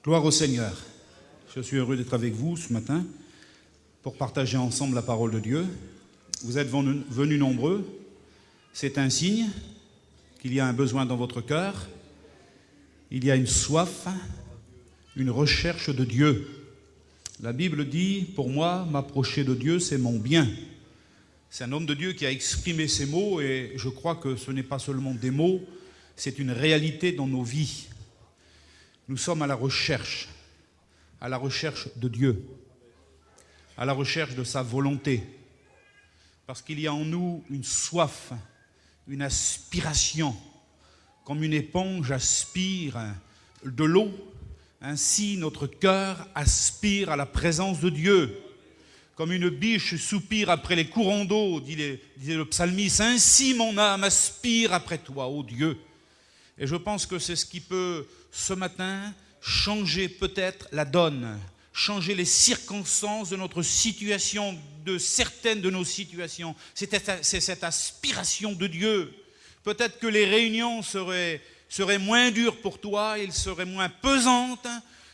Gloire au Seigneur. Je suis heureux d'être avec vous ce matin pour partager ensemble la parole de Dieu. Vous êtes venus nombreux. C'est un signe qu'il y a un besoin dans votre cœur. Il y a une soif, une recherche de Dieu. La Bible dit, pour moi, m'approcher de Dieu, c'est mon bien. C'est un homme de Dieu qui a exprimé ces mots et je crois que ce n'est pas seulement des mots, c'est une réalité dans nos vies. Nous sommes à la recherche de Dieu, à la recherche de sa volonté, parce qu'il y a en nous une soif, une aspiration, comme une éponge aspire de l'eau, ainsi notre cœur aspire à la présence de Dieu. Comme une biche soupire après les courants d'eau, disait le psalmiste, ainsi mon âme aspire après toi, ô Dieu. Et je pense que c'est ce qui peut, ce matin, changer peut-être la donne, changer les circonstances de notre situation, de certaines de nos situations. C'est cette aspiration de Dieu. Peut-être que les réunions seraient moins dures pour toi, elles seraient moins pesantes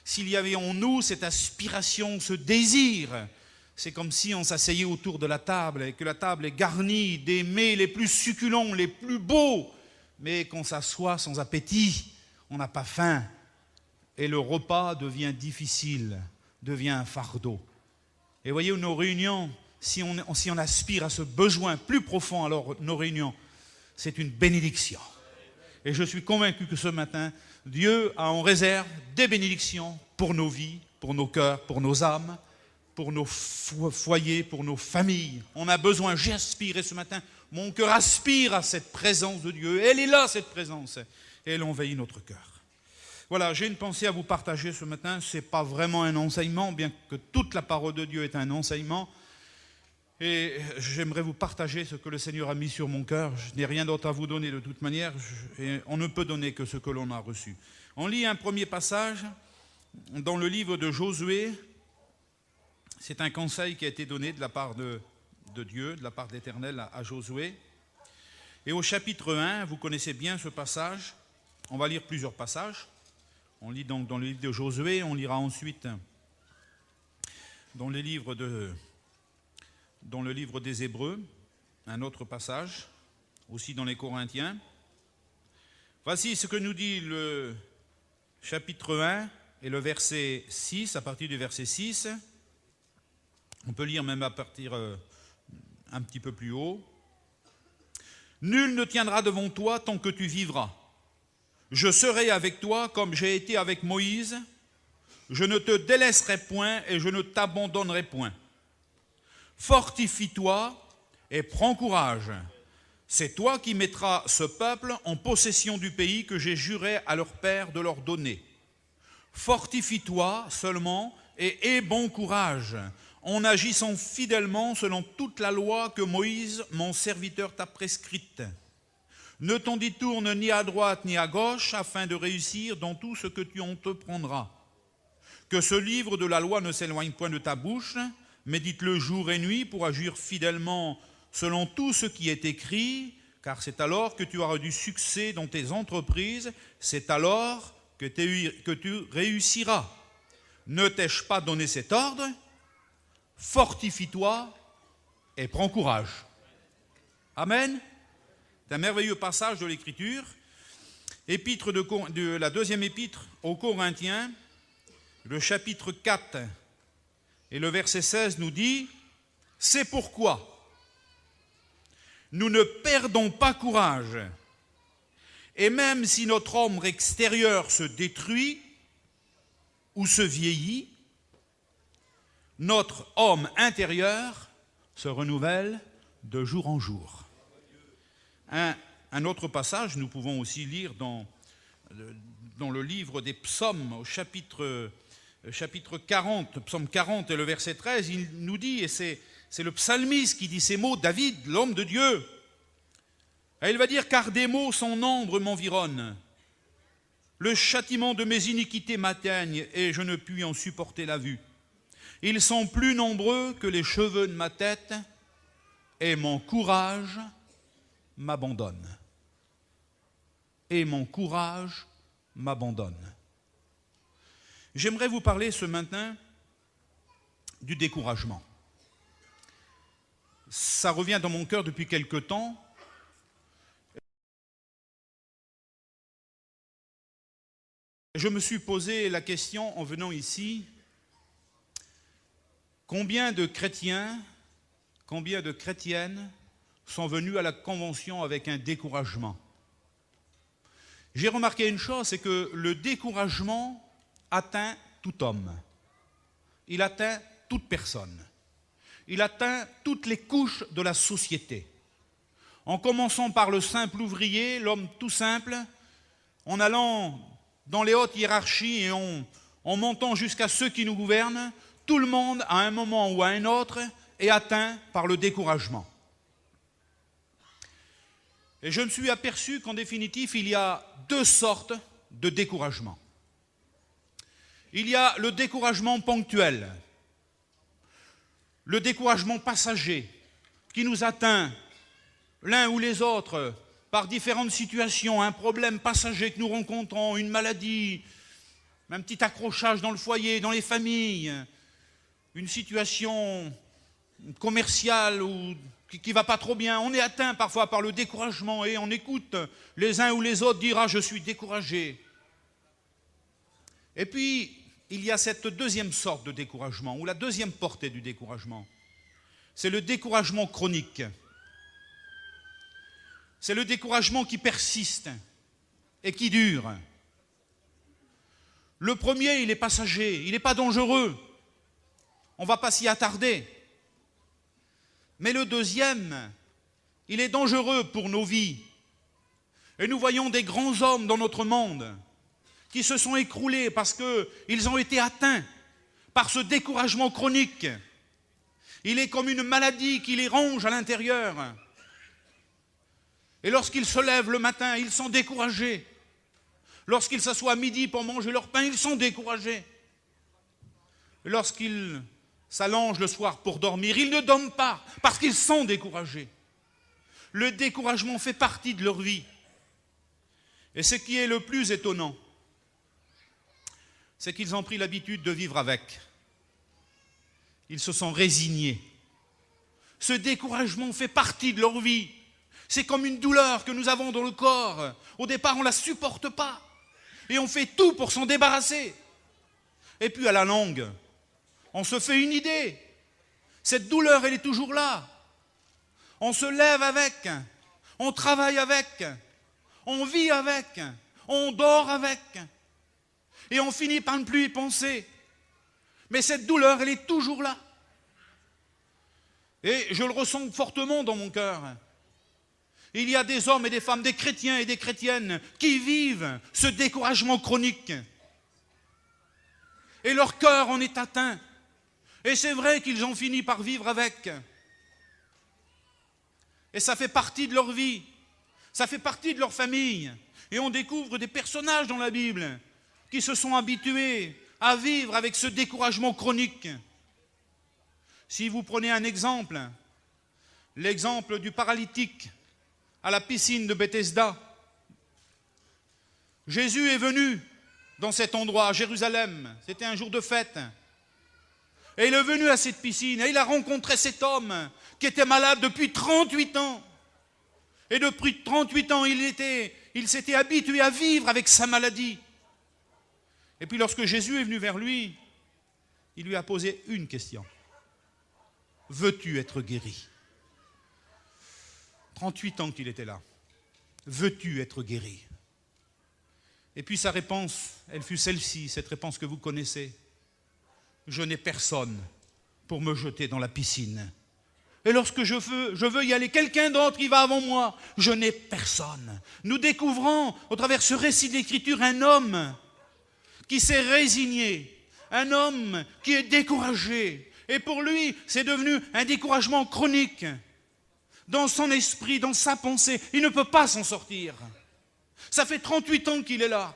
s'il y avait en nous cette aspiration, ce désir. C'est comme si on s'asseyait autour de la table et que la table est garnie des mets les plus succulents, les plus beaux, mais qu'on s'assoit sans appétit, on n'a pas faim. Et le repas devient difficile, devient un fardeau. Et voyez, nos réunions, si on aspire à ce besoin plus profond, alors nos réunions, c'est une bénédiction. Et je suis convaincu que ce matin, Dieu a en réserve des bénédictions pour nos vies, pour nos cœurs, pour nos âmes, pour nos foyers, pour nos familles. On a besoin, j'ai aspiré ce matin, mon cœur aspire à cette présence de Dieu. Elle est là, cette présence, et elle envahit notre cœur. Voilà, j'ai une pensée à vous partager ce matin. Ce n'est pas vraiment un enseignement, bien que toute la parole de Dieu est un enseignement. Et j'aimerais vous partager ce que le Seigneur a mis sur mon cœur. Je n'ai rien d'autre à vous donner de toute manière. Et on ne peut donner que ce que l'on a reçu. On lit un premier passage dans le livre de Josué. C'est un conseil qui a été donné de la part de Dieu, de la part de l'Éternel à Josué. Et au chapitre 1, vous connaissez bien ce passage. On va lire plusieurs passages. On lit donc dans le livre de Josué, on lira ensuite dans le livre des Hébreux, un autre passage, aussi dans les Corinthiens. Voici ce que nous dit le chapitre 1 et le verset 6, à partir du verset 6. On peut lire même à partir un petit peu plus haut. « Nul ne tiendra devant toi tant que tu vivras. Je serai avec toi comme j'ai été avec Moïse. Je ne te délaisserai point et je ne t'abandonnerai point. Fortifie-toi et prends courage. C'est toi qui mettras ce peuple en possession du pays que j'ai juré à leur père de leur donner. Fortifie-toi seulement et aie bon courage, en agissant fidèlement selon toute la loi que Moïse, mon serviteur, t'a prescrite. Ne t'en détourne ni à droite ni à gauche, afin de réussir dans tout ce que tu entreprendras. Que ce livre de la loi ne s'éloigne point de ta bouche, médite-le jour et nuit pour agir fidèlement selon tout ce qui est écrit, car c'est alors que tu auras du succès dans tes entreprises, c'est alors que tu réussiras. Ne t'ai-je pas donné cet ordre ? Fortifie-toi et prends courage. Amen. C'est un merveilleux passage de l'Écriture. Épître de la deuxième épître aux Corinthiens, le chapitre 4 et le verset 16 nous dit « C'est pourquoi nous ne perdons pas courage, et même si notre homme extérieur se détruit ou se vieillit, notre homme intérieur se renouvelle de jour en jour. » Un autre passage, nous pouvons aussi lire dans le livre des psaumes, au chapitre 40, psaume 40 et le verset 13, il nous dit, et c'est le psalmiste qui dit ces mots, David, l'homme de Dieu. Et il va dire, car des maux sans nombre m'environnent. Le châtiment de mes iniquités m'atteigne et je ne puis en supporter la vue. Ils sont plus nombreux que les cheveux de ma tête et mon courage m'abandonne. Et mon courage m'abandonne. J'aimerais vous parler ce matin du découragement. Ça revient dans mon cœur depuis quelque temps. Je me suis posé la question en venant ici, combien de chrétiens, combien de chrétiennes sont venus à la convention avec un découragement? J'ai remarqué une chose, c'est que le découragement atteint tout homme. Il atteint toute personne. Il atteint toutes les couches de la société. En commençant par le simple ouvrier, l'homme tout simple, en allant dans les hautes hiérarchies et en montant jusqu'à ceux qui nous gouvernent, tout le monde, à un moment ou à un autre, est atteint par le découragement. Et je me suis aperçu qu'en définitive, il y a deux sortes de découragement. Il y a le découragement ponctuel, le découragement passager, qui nous atteint l'un ou les autres par différentes situations, un problème passager que nous rencontrons, une maladie, un petit accrochage dans le foyer, dans les familles, une situation commerciale ou qui ne va pas trop bien. On est atteint parfois par le découragement et on écoute les uns ou les autres dire « Ah, je suis découragé ». Et puis, il y a cette deuxième sorte de découragement, ou la deuxième portée du découragement. C'est le découragement chronique. C'est le découragement qui persiste et qui dure. Le premier, il est passager, il n'est pas dangereux. On ne va pas s'y attarder. Mais le deuxième, il est dangereux pour nos vies. Et nous voyons des grands hommes dans notre monde qui se sont écroulés parce qu'ils ont été atteints par ce découragement chronique. Il est comme une maladie qui les ronge à l'intérieur. Et lorsqu'ils se lèvent le matin, ils sont découragés. Lorsqu'ils s'assoient à midi pour manger leur pain, ils sont découragés. Et lorsqu'ils s'allongent le soir pour dormir, ils ne dorment pas parce qu'ils sont découragés. Le découragement fait partie de leur vie. Et ce qui est le plus étonnant, c'est qu'ils ont pris l'habitude de vivre avec. Ils se sont résignés. Ce découragement fait partie de leur vie. C'est comme une douleur que nous avons dans le corps. Au départ, on ne la supporte pas. Et on fait tout pour s'en débarrasser. Et puis à la longue, on se fait une idée. Cette douleur, elle est toujours là. On se lève avec. On travaille avec. On vit avec. On dort avec. Et on finit par ne plus y penser. Mais cette douleur, elle est toujours là. Et je le ressens fortement dans mon cœur. Il y a des hommes et des femmes, des chrétiens et des chrétiennes qui vivent ce découragement chronique. Et leur cœur en est atteint. Et c'est vrai qu'ils ont fini par vivre avec. Et ça fait partie de leur vie. Ça fait partie de leur famille. Et on découvre des personnages dans la Bible qui se sont habitués à vivre avec ce découragement chronique. Si vous prenez un exemple, l'exemple du paralytique à la piscine de Bethesda. Jésus est venu dans cet endroit, à Jérusalem. C'était un jour de fête. Et il est venu à cette piscine et il a rencontré cet homme qui était malade depuis 38 ans. Et depuis 38 ans, il s'était habitué à vivre avec sa maladie. Et puis lorsque Jésus est venu vers lui, il lui a posé une question. Veux-tu être guéri? 38 ans qu'il était là. Veux-tu être guéri? Et puis sa réponse, elle fut celle-ci, cette réponse que vous connaissez. Je n'ai personne pour me jeter dans la piscine. Et lorsque je veux y aller, quelqu'un d'autre qui va avant moi. Je n'ai personne. Nous découvrons, au travers de ce récit de l'Écriture, un homme qui s'est résigné, un homme qui est découragé. Et pour lui, c'est devenu un découragement chronique. Dans son esprit, dans sa pensée, il ne peut pas s'en sortir. Ça fait 38 ans qu'il est là.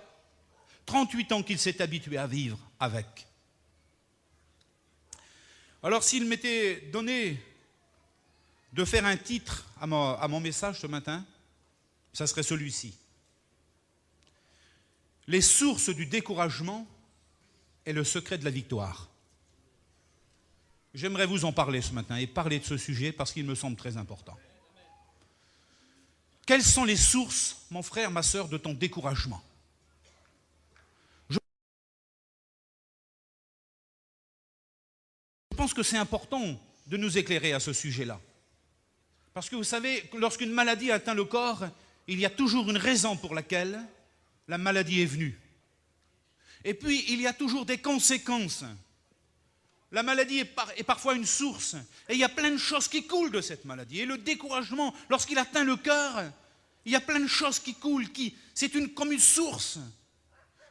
38 ans qu'il s'est habitué à vivre avec. Alors s'il m'était donné de faire un titre à mon message ce matin, ça serait celui-ci. Les sources du découragement est le secret de la victoire. J'aimerais vous en parler ce matin et parler de ce sujet parce qu'il me semble très important. Quelles sont les sources, mon frère, ma sœur, de ton découragement ? Je pense que c'est important de nous éclairer à ce sujet-là. Parce que vous savez, lorsqu'une maladie atteint le corps, il y a toujours une raison pour laquelle la maladie est venue. Et puis, il y a toujours des conséquences. La maladie est parfois une source. Et il y a plein de choses qui coulent de cette maladie. Et le découragement, lorsqu'il atteint le cœur, il y a plein de choses qui coulent. C'est comme une source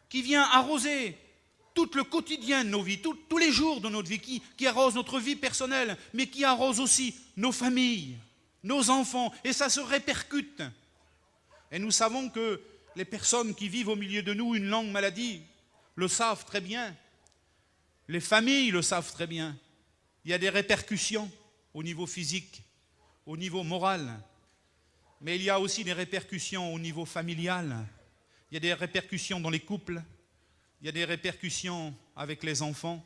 qui vient arroser tout le quotidien de nos vies, tous les jours de notre vie, qui arrose notre vie personnelle, mais qui arrose aussi nos familles, nos enfants. Et ça se répercute. Et nous savons que les personnes qui vivent au milieu de nous une longue maladie le savent très bien. Les familles le savent très bien. Il y a des répercussions au niveau physique, au niveau moral, mais il y a aussi des répercussions au niveau familial. Il y a des répercussions dans les couples, il y a des répercussions avec les enfants,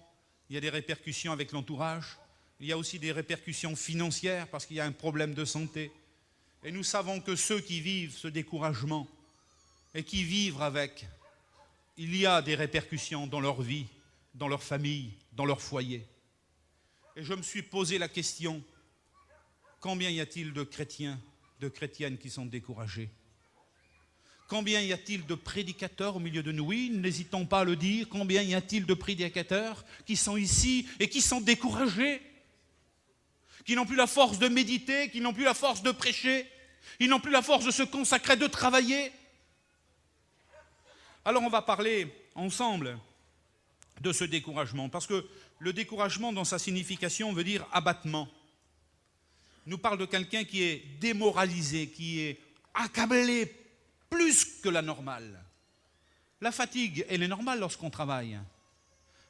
il y a des répercussions avec l'entourage, il y a aussi des répercussions financières parce qu'il y a un problème de santé. Et nous savons que ceux qui vivent ce découragement et qui vivent avec, il y a des répercussions dans leur vie, dans leur famille, dans leur foyer. Et je me suis posé la question, combien y a-t-il de chrétiens, de chrétiennes qui sont découragés ? Combien y a-t-il de prédicateurs au milieu de nous ? Oui, n'hésitons pas à le dire, combien y a-t-il de prédicateurs qui sont ici et qui sont découragés ? Qui n'ont plus la force de méditer, qui n'ont plus la force de prêcher, ils n'ont plus la force de se consacrer, de travailler. Alors on va parler ensemble de ce découragement, parce que le découragement, dans sa signification, veut dire abattement. Il nous parle de quelqu'un qui est démoralisé, qui est accablé plus que la normale. La fatigue, elle est normale lorsqu'on travaille,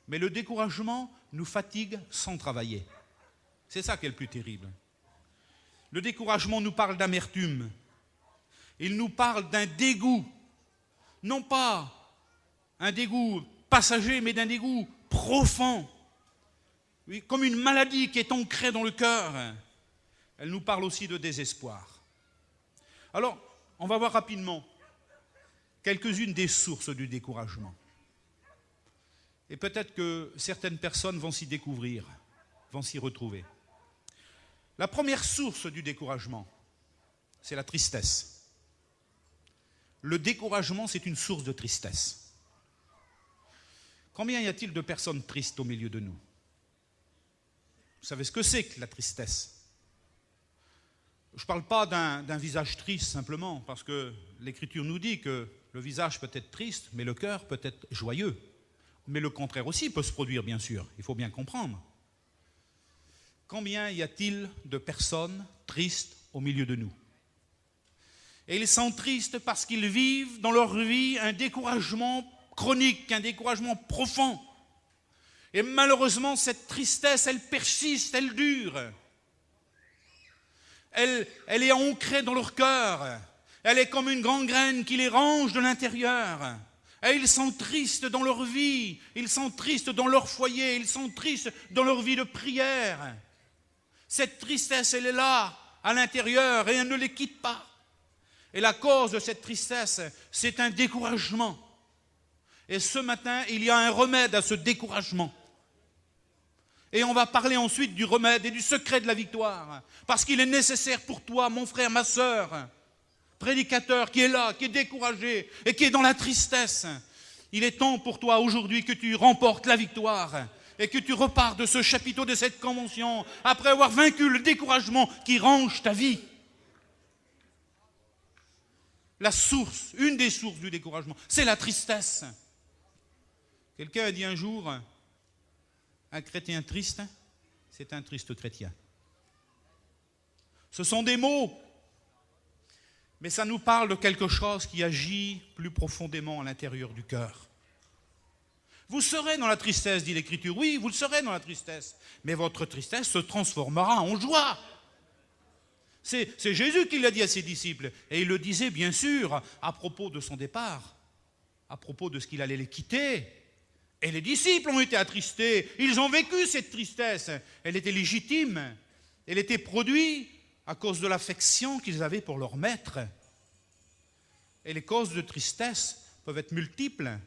mais le découragement nous fatigue sans travailler. C'est ça qui est le plus terrible. Le découragement nous parle d'amertume. Il nous parle d'un dégoût, non pas un dégoût passager, mais d'un dégoût profond, oui, comme une maladie qui est ancrée dans le cœur. Elle nous parle aussi de désespoir. Alors, on va voir rapidement quelques-unes des sources du découragement. Et peut-être que certaines personnes vont s'y découvrir, vont s'y retrouver. La première source du découragement, c'est la tristesse. Le découragement, c'est une source de tristesse. Combien y a-t-il de personnes tristes au milieu de nous ? Vous savez ce que c'est que la tristesse ? Je ne parle pas d'un visage triste simplement, parce que l'Écriture nous dit que le visage peut être triste, mais le cœur peut être joyeux. Mais le contraire aussi peut se produire, bien sûr. Il faut bien comprendre. Combien y a-t-il de personnes tristes au milieu de nous ? Et ils sont tristes parce qu'ils vivent dans leur vie un découragement chronique, un découragement profond. Et malheureusement, cette tristesse, elle persiste, elle dure. Elle est ancrée dans leur cœur. Elle est comme une grande graine qui les ronge de l'intérieur. Et ils sont tristes dans leur vie, ils sont tristes dans leur foyer, ils sont tristes dans leur vie de prière. Cette tristesse, elle est là, à l'intérieur, et elle ne les quitte pas. Et la cause de cette tristesse, c'est un découragement. Et ce matin, il y a un remède à ce découragement. Et on va parler ensuite du remède et du secret de la victoire. Parce qu'il est nécessaire pour toi, mon frère, ma sœur, prédicateur qui est là, qui est découragé et qui est dans la tristesse. Il est temps pour toi aujourd'hui que tu remportes la victoire et que tu repars de ce chapiteau, de cette convention, après avoir vaincu le découragement qui ronge ta vie. La source, une des sources du découragement, c'est la tristesse. Quelqu'un a dit un jour, un chrétien triste, c'est un triste chrétien. Ce sont des mots, mais ça nous parle de quelque chose qui agit plus profondément à l'intérieur du cœur. Vous serez dans la tristesse, dit l'Écriture. Oui, vous le serez dans la tristesse, mais votre tristesse se transformera en joie. C'est Jésus qui l'a dit à ses disciples. Et il le disait, bien sûr, à propos de son départ, à propos de ce qu'il allait les quitter. Et les disciples ont été attristés. Ils ont vécu cette tristesse. Elle était légitime. Elle était produite à cause de l'affection qu'ils avaient pour leur maître. Et les causes de tristesse peuvent être multiples.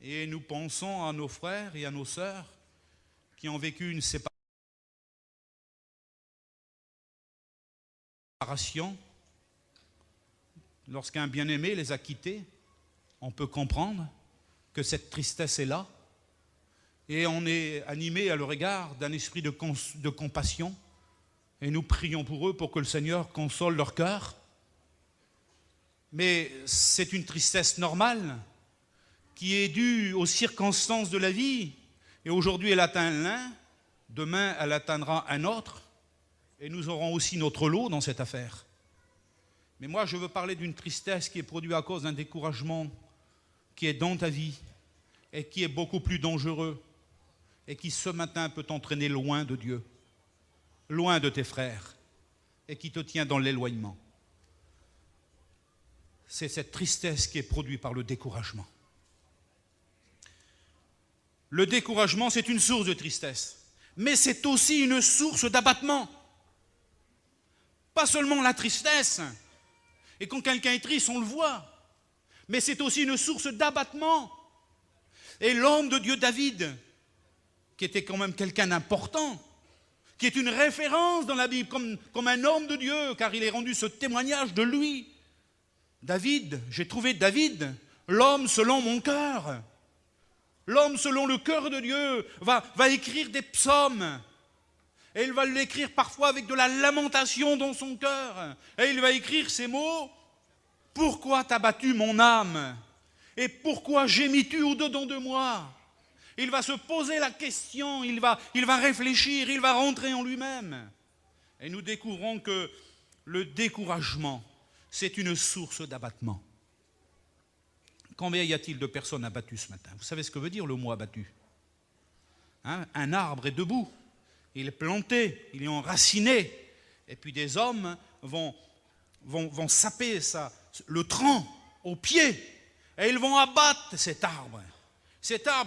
Et nous pensons à nos frères et à nos sœurs qui ont vécu une séparation. Lorsqu'un bien-aimé les a quittés, on peut comprendre que cette tristesse est là. Et on est animé à leur égard d'un esprit de compassion. Et nous prions pour eux pour que le Seigneur console leur cœur. Mais c'est une tristesse normale qui est due aux circonstances de la vie. Et aujourd'hui, elle atteint l'un, demain, elle atteindra un autre. Et nous aurons aussi notre lot dans cette affaire. Mais moi, je veux parler d'une tristesse qui est produite à cause d'un découragement qui est dans ta vie et qui est beaucoup plus dangereux et qui, ce matin, peut t'entraîner loin de Dieu, loin de tes frères et qui te tient dans l'éloignement. C'est cette tristesse qui est produite par le découragement. Le découragement, c'est une source de tristesse, mais c'est aussi une source d'abattement. Pas seulement la tristesse, et quand quelqu'un est triste, on le voit, mais c'est aussi une source d'abattement. Et l'homme de Dieu David, qui était quand même quelqu'un d'important, qui est une référence dans la Bible, comme un homme de Dieu, car il est rendu ce témoignage de lui. David, j'ai trouvé David, l'homme selon mon cœur. L'homme selon le cœur de Dieu va écrire des psaumes. Et il va l'écrire parfois avec de la lamentation dans son cœur. Et il va écrire ces mots: « Pourquoi t'as battu mon âme? Et pourquoi gémis-tu au-dedans de moi ?» Il va se poser la question, il va réfléchir, il va rentrer en lui-même. Et nous découvrons que le découragement, c'est une source d'abattement. Combien y a-t-il de personnes abattues ce matin? Vous savez ce que veut dire le mot abattu? Un arbre est debout, il est planté, il est enraciné, et puis des hommes vont saper le tronc au pied, et ils vont abattre cet arbre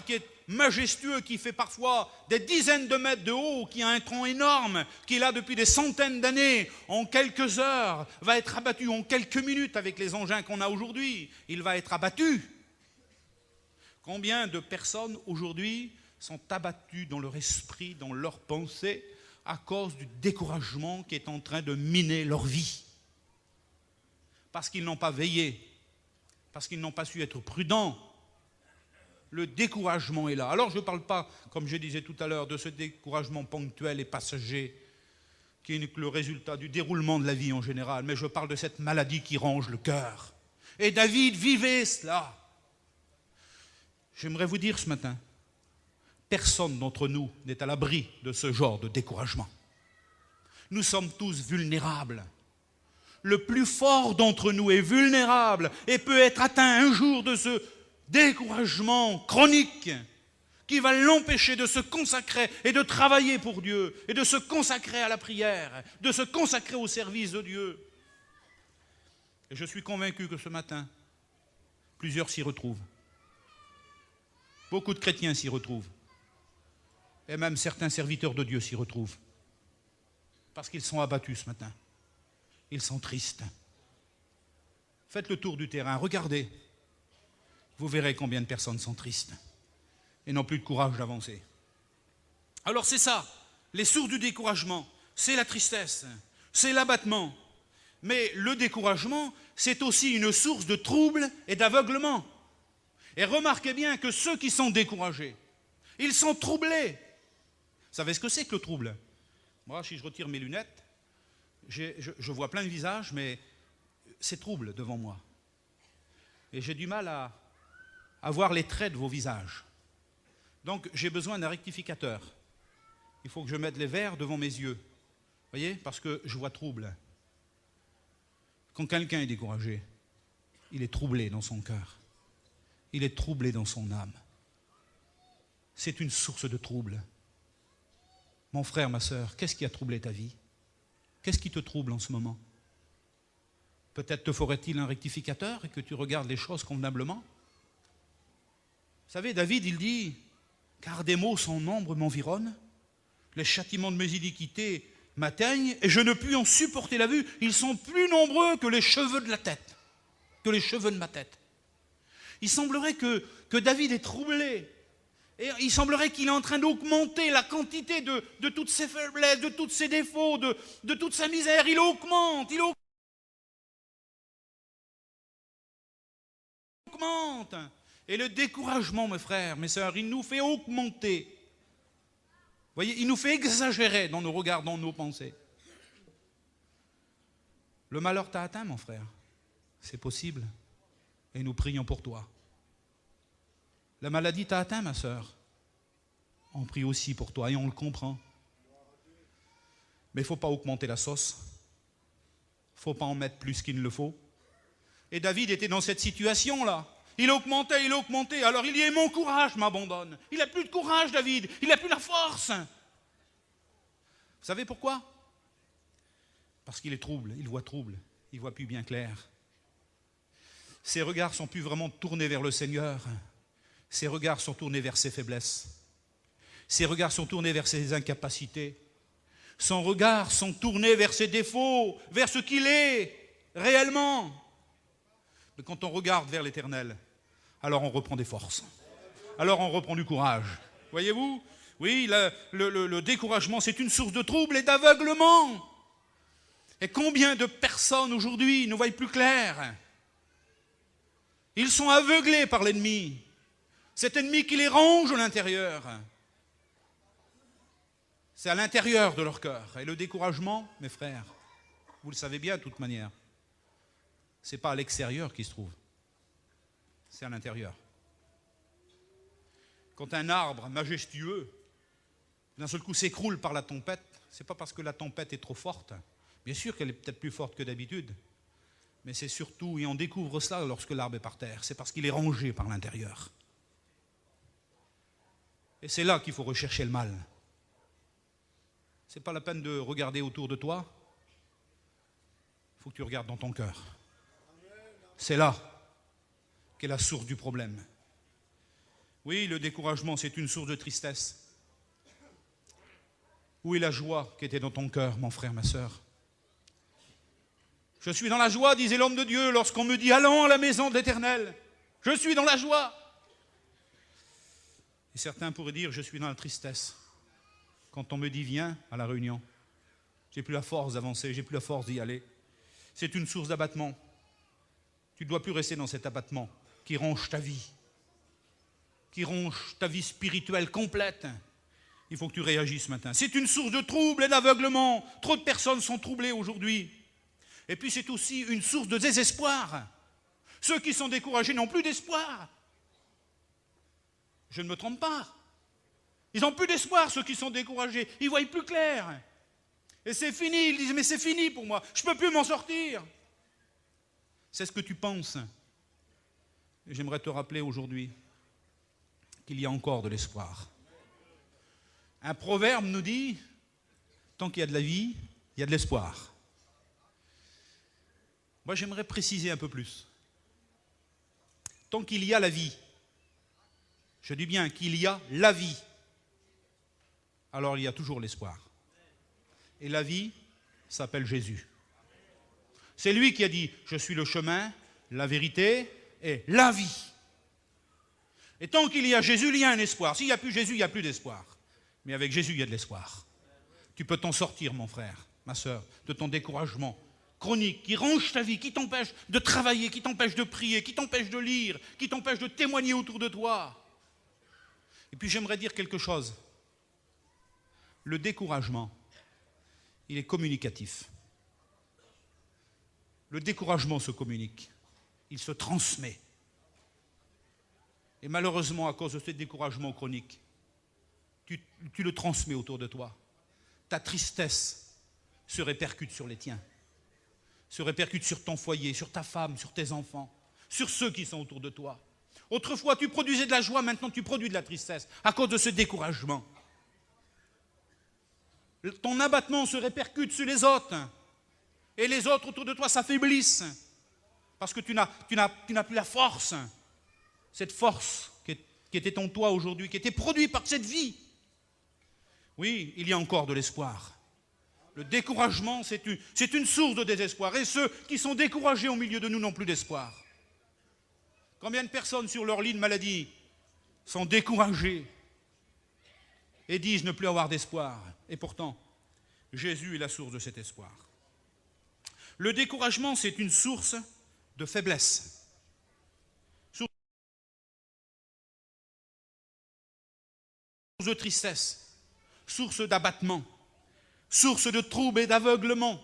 qui est majestueux, qui fait parfois des dizaines de mètres de haut, qui a un tronc énorme, qui est là depuis des centaines d'années, en quelques heures, va être abattu, en quelques minutes avec les engins qu'on a aujourd'hui, il va être abattu. Combien de personnes aujourd'hui sont abattues dans leur esprit, dans leur pensée, à cause du découragement qui est en train de miner leur vie? Parce qu'ils n'ont pas veillé, parce qu'ils n'ont pas su être prudents. Le découragement est là. Alors je ne parle pas, comme je disais tout à l'heure, de ce découragement ponctuel et passager, qui est le résultat du déroulement de la vie en général, mais je parle de cette maladie qui ronge le cœur. Et David vivait cela. J'aimerais vous dire ce matin, personne d'entre nous n'est à l'abri de ce genre de découragement. Nous sommes tous vulnérables. Le plus fort d'entre nous est vulnérable et peut être atteint un jour de ce découragement chronique qui va l'empêcher de se consacrer et de travailler pour Dieu et de se consacrer à la prière, de se consacrer au service de Dieu. Et je suis convaincu que ce matin, plusieurs s'y retrouvent. Beaucoup de chrétiens s'y retrouvent. Et même certains serviteurs de Dieu s'y retrouvent. Parce qu'ils sont abattus ce matin. Ils sont tristes. Faites le tour du terrain, regardez. Vous verrez combien de personnes sont tristes et n'ont plus de courage d'avancer. Alors c'est ça, les sources du découragement, c'est la tristesse, c'est l'abattement. Mais le découragement, c'est aussi une source de trouble et d'aveuglement. Et remarquez bien que ceux qui sont découragés, ils sont troublés. Vous savez ce que c'est que le trouble? Moi, si je retire mes lunettes, je vois plein de visages, mais c'est trouble devant moi. Et j'ai du mal à voir les traits de vos visages. Donc j'ai besoin d'un rectificateur. Il faut que je mette les verres devant mes yeux. Vous voyez? Parce que je vois trouble. Quand quelqu'un est découragé, il est troublé dans son cœur. Il est troublé dans son âme. C'est une source de trouble. Mon frère, ma sœur, qu'est-ce qui a troublé ta vie? Qu'est-ce qui te trouble en ce moment? Peut-être te faudrait-il un rectificateur et que tu regardes les choses convenablement? savez, David, il dit, « Car des maux sans nombre m'environnent, les châtiments de mes iniquités m'atteignent, et je ne puis en supporter la vue. Ils sont plus nombreux que les cheveux de la tête, que les cheveux de ma tête. » Il semblerait que David est troublé. Et il semblerait qu'il est en train d'augmenter la quantité de toutes ses faiblesses, de tous ses défauts, de toute sa misère. Il augmente. Et le découragement, mes frères, mes sœurs, il nous fait augmenter. Vous voyez, il nous fait exagérer dans nos regards, dans nos pensées. Le malheur t'a atteint, mon frère. C'est possible. Et nous prions pour toi. La maladie t'a atteint, ma sœur. On prie aussi pour toi et on le comprend. Mais il ne faut pas augmenter la sauce. Il ne faut pas en mettre plus qu'il ne le faut. Et David était dans cette situation-là. Il augmentait. Alors il dit, mon courage m'abandonne. Il n'a plus de courage, David. Il n'a plus la force. Vous savez pourquoi? Parce qu'il est trouble. Il voit trouble. Il ne voit plus bien clair. Ses regards ne sont plus vraiment tournés vers le Seigneur. Ses regards sont tournés vers ses faiblesses. Ses regards sont tournés vers ses incapacités. Son regard sont tournés vers ses défauts, vers ce qu'il est réellement. Mais quand on regarde vers l'Éternel, alors on reprend des forces. Alors on reprend du courage. Voyez-vous? Oui, le découragement, c'est une source de trouble et d'aveuglement. Et combien de personnes aujourd'hui ne voient plus clair? Ils sont aveuglés par l'ennemi. Cet ennemi qui les ronge à l'intérieur. C'est à l'intérieur de leur cœur. Et le découragement, mes frères, vous le savez bien de toute manière, ce n'est pas à l'extérieur qu'il se trouve. C'est à l'intérieur. Quand un arbre majestueux, d'un seul coup s'écroule par la tempête, ce n'est pas parce que la tempête est trop forte. Bien sûr qu'elle est peut-être plus forte que d'habitude. Mais c'est surtout, et on découvre cela lorsque l'arbre est par terre, c'est parce qu'il est rongé par l'intérieur. Et c'est là qu'il faut rechercher le mal. Ce n'est pas la peine de regarder autour de toi. Il faut que tu regardes dans ton cœur. C'est là qu'est la source du problème. Oui, le découragement, c'est une source de tristesse. Où est la joie qui était dans ton cœur, mon frère, ma sœur? Je suis dans la joie, disait l'homme de Dieu, lorsqu'on me dit « Allons à la maison de l'Éternel ». Je suis dans la joie. Et certains pourraient dire « Je suis dans la tristesse ». Quand on me dit « Viens à la réunion », j'ai plus la force d'avancer, j'ai plus la force d'y aller. C'est une source d'abattement. Tu ne dois plus rester dans cet abattement qui ronge ta vie, qui ronge ta vie spirituelle complète. Il faut que tu réagisses ce matin. C'est une source de trouble et d'aveuglement. Trop de personnes sont troublées aujourd'hui. Et puis c'est aussi une source de désespoir. Ceux qui sont découragés n'ont plus d'espoir. Je ne me trompe pas. Ils n'ont plus d'espoir, ceux qui sont découragés. Ils ne voient plus clair. Et c'est fini. Ils disent, mais c'est fini pour moi. Je ne peux plus m'en sortir. C'est ce que tu penses. Et j'aimerais te rappeler aujourd'hui qu'il y a encore de l'espoir. Un proverbe nous dit, tant qu'il y a de la vie, il y a de l'espoir. Moi, j'aimerais préciser un peu plus. Tant qu'il y a la vie, je dis bien qu'il y a la vie, alors il y a toujours l'espoir. Et la vie s'appelle Jésus. C'est lui qui a dit « Je suis le chemin, la vérité et la vie ». Et tant qu'il y a Jésus, il y a un espoir. S'il n'y a plus Jésus, il n'y a plus d'espoir. Mais avec Jésus, il y a de l'espoir. Tu peux t'en sortir, mon frère, ma sœur, de ton découragement chronique qui ronge ta vie, qui t'empêche de travailler, qui t'empêche de prier, qui t'empêche de lire, qui t'empêche de témoigner autour de toi. Et puis j'aimerais dire quelque chose. Le découragement, il est communicatif. Le découragement se communique, il se transmet. Et malheureusement, à cause de ce découragement chronique, tu le transmets autour de toi. Ta tristesse se répercute sur les tiens, se répercute sur ton foyer, sur ta femme, sur tes enfants, sur ceux qui sont autour de toi. Autrefois, tu produisais de la joie, maintenant tu produis de la tristesse à cause de ce découragement. Ton abattement se répercute sur les autres. Et les autres autour de toi s'affaiblissent. Parce que tu n'as plus la force. Cette force qui était en toi aujourd'hui, qui était produit par cette vie. Oui, il y a encore de l'espoir. Le découragement, c'est une source de désespoir. Et ceux qui sont découragés au milieu de nous n'ont plus d'espoir. Combien de personnes sur leur lit de maladie sont découragées et disent ne plus avoir d'espoir? Et pourtant, Jésus est la source de cet espoir. Le découragement, c'est une source de faiblesse. Source de tristesse, source d'abattement, source de trouble et d'aveuglement.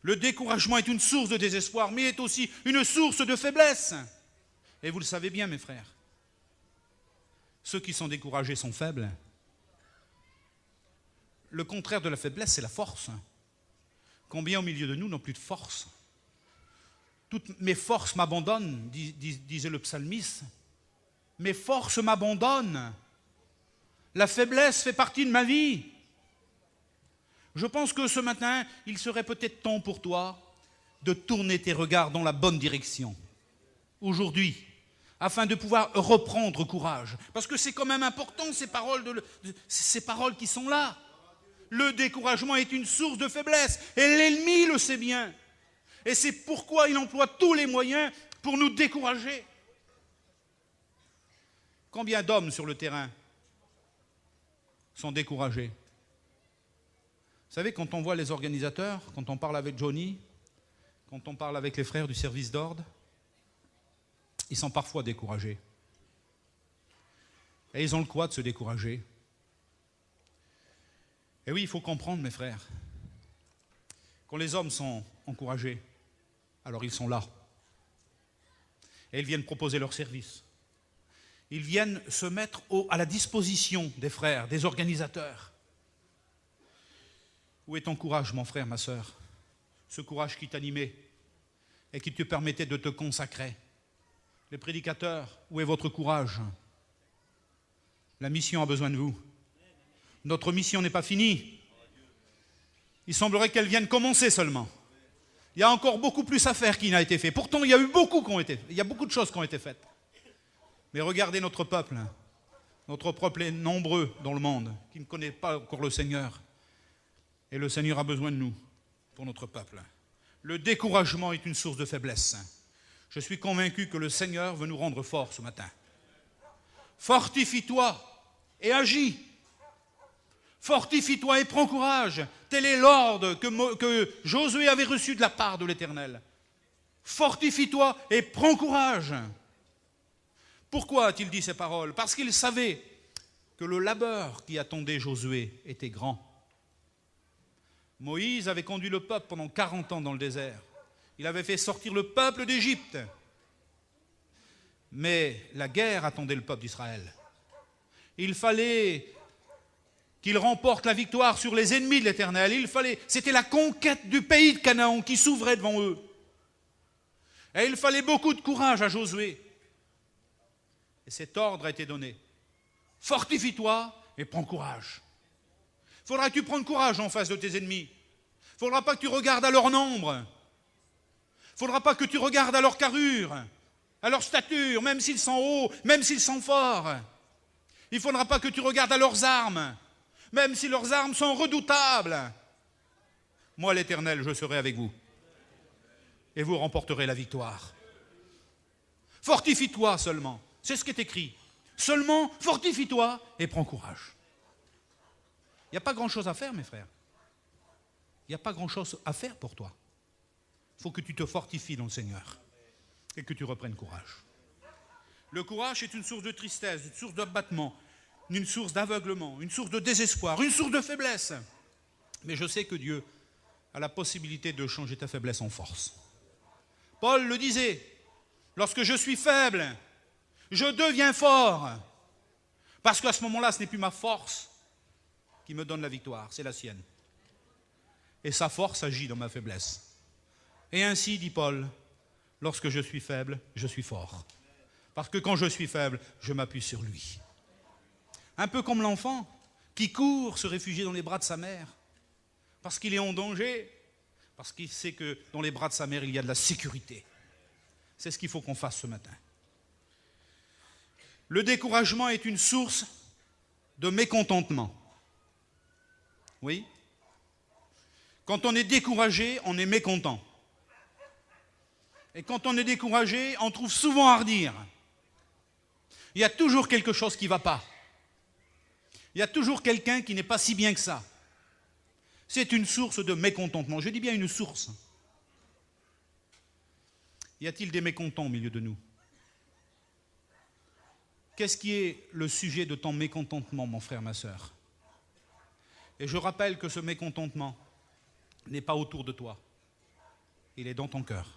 Le découragement est une source de désespoir, mais est aussi une source de faiblesse. Et vous le savez bien, mes frères, ceux qui sont découragés sont faibles. Le contraire de la faiblesse, c'est la force. Combien au milieu de nous n'ont plus de force? Toutes mes forces m'abandonnent, disait le psalmiste. Mes forces m'abandonnent. La faiblesse fait partie de ma vie. Je pense que ce matin, il serait peut-être temps pour toi de tourner tes regards dans la bonne direction. Aujourd'hui, afin de pouvoir reprendre courage. Parce que c'est quand même important, ces paroles qui sont là. Le découragement est une source de faiblesse. Et l'ennemi le sait bien. Et c'est pourquoi il emploie tous les moyens pour nous décourager. Combien d'hommes sur le terrain sont découragés? Vous savez, quand on voit les organisateurs, quand on parle avec Johnny, quand on parle avec les frères du service d'ordre, ils sont parfois découragés. Et ils ont le quoi de se décourager? Et oui, il faut comprendre, mes frères, quand les hommes sont encouragés, alors ils sont là. Et ils viennent proposer leur service. Ils viennent se mettre à la disposition des frères, des organisateurs. Où est ton courage, mon frère, ma sœur? Ce courage qui t'animait et qui te permettait de te consacrer. Les prédicateurs, où est votre courage? La mission a besoin de vous. Notre mission n'est pas finie. Il semblerait qu'elle vienne commencer seulement. Il y a encore beaucoup plus à faire qui n'a été fait. Pourtant, il y a beaucoup de choses qui ont été faites. Mais regardez notre peuple. Notre peuple est nombreux dans le monde, qui ne connaît pas encore le Seigneur. Et le Seigneur a besoin de nous pour notre peuple. Le découragement est une source de faiblesse. Je suis convaincu que le Seigneur veut nous rendre forts ce matin. Fortifie-toi et agis. Fortifie-toi et prends courage. Tel est l'ordre que Josué avait reçu de la part de l'Éternel. Fortifie-toi et prends courage. Pourquoi a-t-il dit ces paroles? Parce qu'il savait que le labeur qui attendait Josué était grand. Moïse avait conduit le peuple pendant 40 ans dans le désert. Il avait fait sortir le peuple d'Égypte. Mais la guerre attendait le peuple d'Israël. Il fallait qu'ils remportent la victoire sur les ennemis de l'Éternel. C'était la conquête du pays de Canaan qui s'ouvrait devant eux. Et il fallait beaucoup de courage à Josué. Et cet ordre a été donné. Fortifie-toi et prends courage. Il faudra que tu prennes courage en face de tes ennemis. Il ne faudra pas que tu regardes à leur nombre. Il ne faudra pas que tu regardes à leur carrure, à leur stature, même s'ils sont hauts, même s'ils sont forts. Il ne faudra pas que tu regardes à leurs armes, même si leurs armes sont redoutables. Moi, l'Éternel, je serai avec vous. Et vous remporterez la victoire. Fortifie-toi seulement. C'est ce qui est écrit. Seulement, fortifie-toi et prends courage. Il n'y a pas grand-chose à faire, mes frères. Il n'y a pas grand-chose à faire pour toi. Il faut que tu te fortifies dans le Seigneur et que tu reprennes courage. Le courage est une source de tristesse, une source d'abattement, une source d'aveuglement, une source de désespoir, une source de faiblesse. Mais je sais que Dieu a la possibilité de changer ta faiblesse en force. Paul le disait, lorsque je suis faible, je deviens fort. Parce qu'à ce moment-là, ce n'est plus ma force qui me donne la victoire, c'est la sienne. Et sa force agit dans ma faiblesse. Et ainsi, dit Paul, lorsque je suis faible, je suis fort. Parce que quand je suis faible, je m'appuie sur lui. Un peu comme l'enfant qui court se réfugier dans les bras de sa mère. Parce qu'il est en danger, parce qu'il sait que dans les bras de sa mère, il y a de la sécurité. C'est ce qu'il faut qu'on fasse ce matin. Le découragement est une source de mécontentement. Oui? Quand on est découragé, on est mécontent. Et quand on est découragé, on trouve souvent à redire. Il y a toujours quelque chose qui ne va pas. Il y a toujours quelqu'un qui n'est pas si bien que ça. C'est une source de mécontentement. Je dis bien une source. Y a-t-il des mécontents au milieu de nous? Qu'est-ce qui est le sujet de ton mécontentement, mon frère, ma sœur? Et je rappelle que ce mécontentement n'est pas autour de toi. Il est dans ton cœur.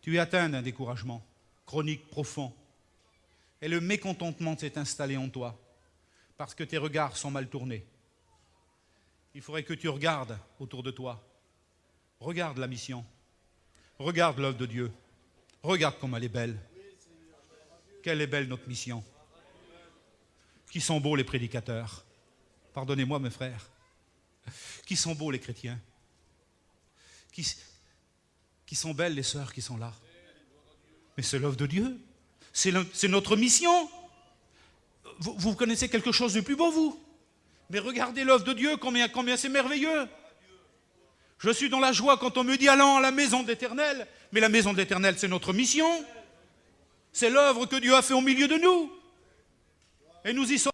Tu es atteint d'un découragement chronique, profond. Et le mécontentement s'est installé en toi parce que tes regards sont mal tournés. Il faudrait que tu regardes autour de toi. Regarde la mission. Regarde l'œuvre de Dieu. Regarde comme elle est belle. Quelle est belle notre mission. Qui sont beaux les prédicateurs. Pardonnez-moi mes frères. Qui sont beaux les chrétiens. Qui sont belles les sœurs qui sont là. Mais c'est l'œuvre de Dieu. C'est notre mission. Vous connaissez quelque chose de plus beau, vous? Mais regardez l'œuvre de Dieu, combien c'est merveilleux. Je suis dans la joie quand on me dit allons à la maison de l'Éternel. Mais la maison de l'Éternel, c'est notre mission. C'est l'œuvre que Dieu a fait au milieu de nous. Et nous y sommes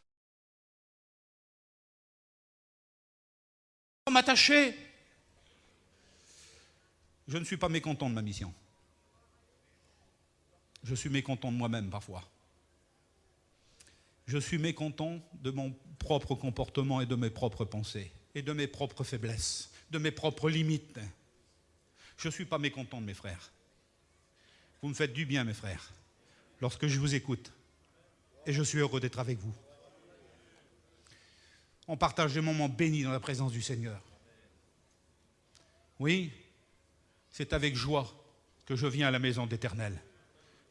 attachés. Je ne suis pas mécontent de ma mission. Je suis mécontent de moi-même parfois. Je suis mécontent de mon propre comportement et de mes propres pensées, et de mes propres faiblesses, de mes propres limites. Je ne suis pas mécontent de mes frères. Vous me faites du bien, mes frères, lorsque je vous écoute, et je suis heureux d'être avec vous. On partage des moments bénis dans la présence du Seigneur. Oui, c'est avec joie que je viens à la maison de l'Éternel.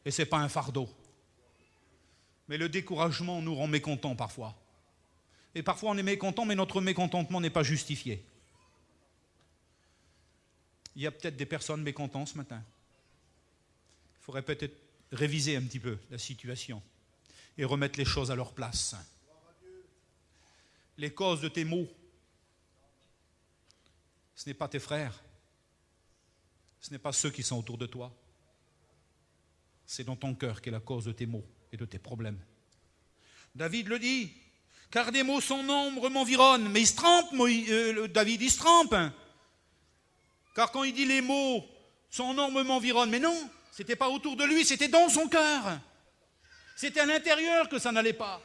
Et ce n'est pas un fardeau. Mais le découragement nous rend mécontents parfois. Et parfois on est mécontent, mais notre mécontentement n'est pas justifié. Il y a peut-être des personnes mécontentes ce matin. Il faudrait peut-être réviser un petit peu la situation et remettre les choses à leur place. Les causes de tes maux, ce n'est pas tes frères, ce n'est pas ceux qui sont autour de toi. C'est dans ton cœur qu'est la cause de tes maux et de tes problèmes. David le dit, car des maux sans nombre m'environnent. Mais il se trompe, David, il se trompe. Car quand il dit les maux sans nombre m'environnent, mais non, ce n'était pas autour de lui, c'était dans son cœur. C'était à l'intérieur que ça n'allait pas.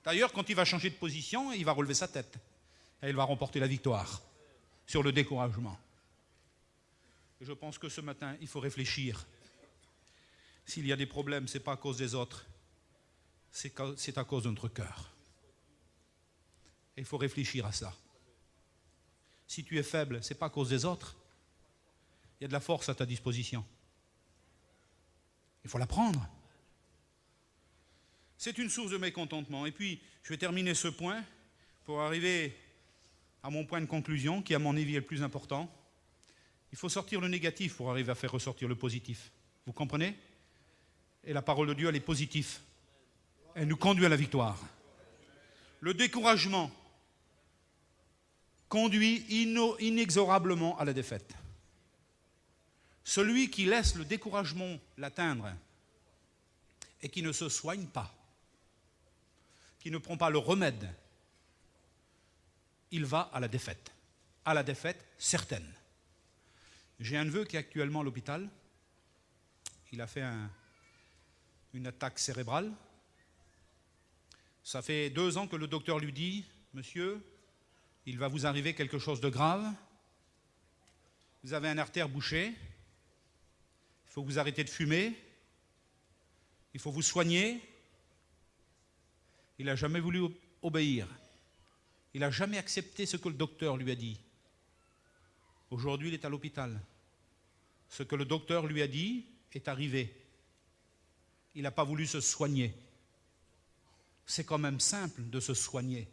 D'ailleurs, quand il va changer de position, il va relever sa tête. Et il va remporter la victoire sur le découragement. Et je pense que ce matin, il faut réfléchir. S'il y a des problèmes, ce n'est pas à cause des autres, c'est à cause de notre cœur. Et il faut réfléchir à ça. Si tu es faible, ce n'est pas à cause des autres. Il y a de la force à ta disposition. Il faut la prendre. C'est une source de mécontentement. Et puis, je vais terminer ce point pour arriver à mon point de conclusion, qui à mon avis est le plus important. Il faut sortir le négatif pour arriver à faire ressortir le positif. Vous comprenez? Et la parole de Dieu, elle est positive. Elle nous conduit à la victoire. Le découragement conduit inexorablement à la défaite. Celui qui laisse le découragement l'atteindre et qui ne se soigne pas, qui ne prend pas le remède, il va à la défaite certaine. J'ai un neveu qui est actuellement à l'hôpital. Il a fait une attaque cérébrale. Ça fait 2 ans que le docteur lui dit, « Monsieur, il va vous arriver quelque chose de grave. Vous avez une artère bouchée. Il faut que vous arrêtez de fumer. Il faut vous soigner. » Il n'a jamais voulu obéir. Il n'a jamais accepté ce que le docteur lui a dit. Aujourd'hui, il est à l'hôpital. Ce que le docteur lui a dit est arrivé. Il n'a pas voulu se soigner. C'est quand même simple de se soigner.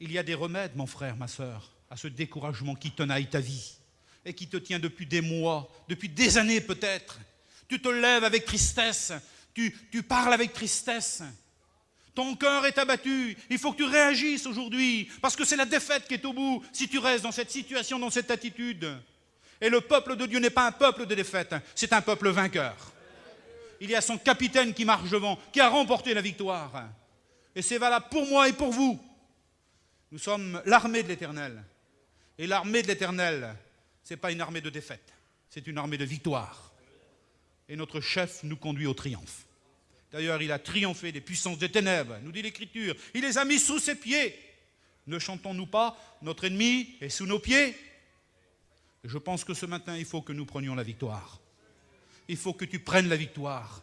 Il y a des remèdes, mon frère, ma sœur, à ce découragement qui tenaille ta vie et qui te tient depuis des mois, depuis des années peut-être. Tu te lèves avec tristesse, Tu parles avec tristesse. Ton cœur est abattu. Il faut que tu réagisses aujourd'hui, parce que c'est la défaite qui est au bout si tu restes dans cette situation, dans cette attitude. Et le peuple de Dieu n'est pas un peuple de défaite, c'est un peuple vainqueur. Il y a son capitaine qui marche devant, qui a remporté la victoire. Et c'est valable pour moi et pour vous. Nous sommes l'armée de l'Éternel. Et l'armée de l'Éternel, ce n'est pas une armée de défaite, c'est une armée de victoire. Et notre chef nous conduit au triomphe. D'ailleurs, il a triomphé des puissances des ténèbres, nous dit l'Écriture. Il les a mis sous ses pieds. Ne chantons-nous pas, notre ennemi est sous nos pieds? Et je pense que ce matin, il faut que nous prenions la victoire. Il faut que tu prennes la victoire.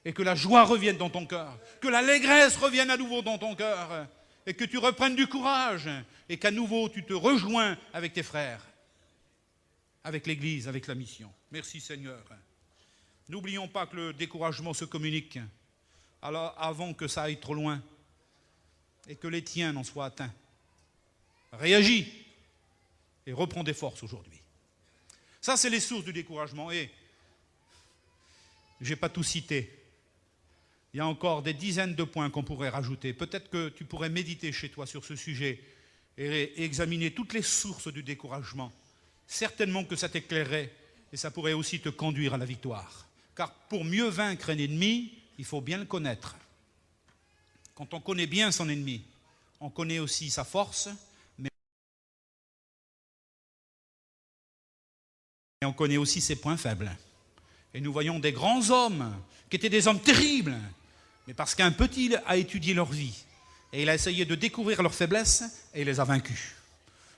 Et que la joie revienne dans ton cœur. Que l'allégresse revienne à nouveau dans ton cœur. Et que tu reprennes du courage. Et qu'à nouveau, tu te rejoins avec tes frères. Avec l'Église, avec la mission. Merci Seigneur. N'oublions pas que le découragement se communique alors avant que ça aille trop loin et que les tiens n'en soient atteints. Réagis et reprends des forces aujourd'hui. Ça, c'est les sources du découragement. Et je n'ai pas tout cité. Il y a encore des dizaines de points qu'on pourrait rajouter. Peut-être que tu pourrais méditer chez toi sur ce sujet et examiner toutes les sources du découragement. Certainement que ça t'éclairerait et ça pourrait aussi te conduire à la victoire. Car pour mieux vaincre un ennemi, il faut bien le connaître. Quand on connaît bien son ennemi, on connaît aussi sa force, mais on connaît aussi ses points faibles. Et nous voyons des grands hommes qui étaient des hommes terribles, mais parce qu'un petit a étudié leur vie, et il a essayé de découvrir leurs faiblesses, et il les a vaincus.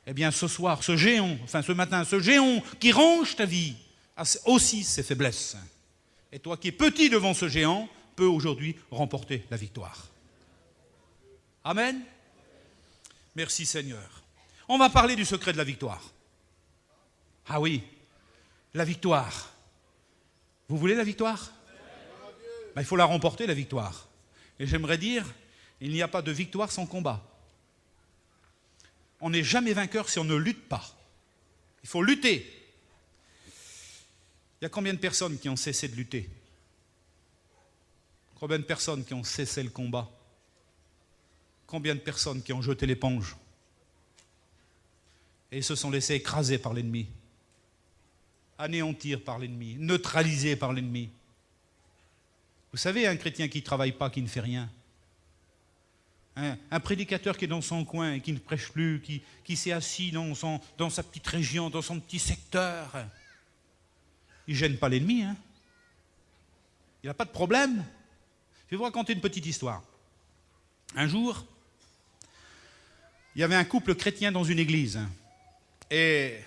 Eh bien ce soir, ce matin, ce géant qui ronge ta vie, a aussi ses faiblesses. Et toi qui es petit devant ce géant, peux aujourd'hui remporter la victoire. Amen. Merci Seigneur. On va parler du secret de la victoire. Ah oui, la victoire. Vous voulez la victoire? Ben, il faut la remporter, la victoire. Et j'aimerais dire, il n'y a pas de victoire sans combat. On n'est jamais vainqueur si on ne lutte pas. Il faut lutter. Il y a combien de personnes qui ont cessé de lutter? Combien de personnes qui ont cessé le combat? Combien de personnes qui ont jeté l'éponge? Et se sont laissés écraser par l'ennemi, anéantir par l'ennemi, neutraliser par l'ennemi. Vous savez, un chrétien qui ne travaille pas, qui ne fait rien, un prédicateur qui est dans son coin et qui ne prêche plus, qui s'est assis dans sa petite région, dans son petit secteur, il ne gêne pas l'ennemi. Hein. Il n'a pas de problème. Je vais vous raconter une petite histoire. Un jour, il y avait un couple chrétien dans une église. Et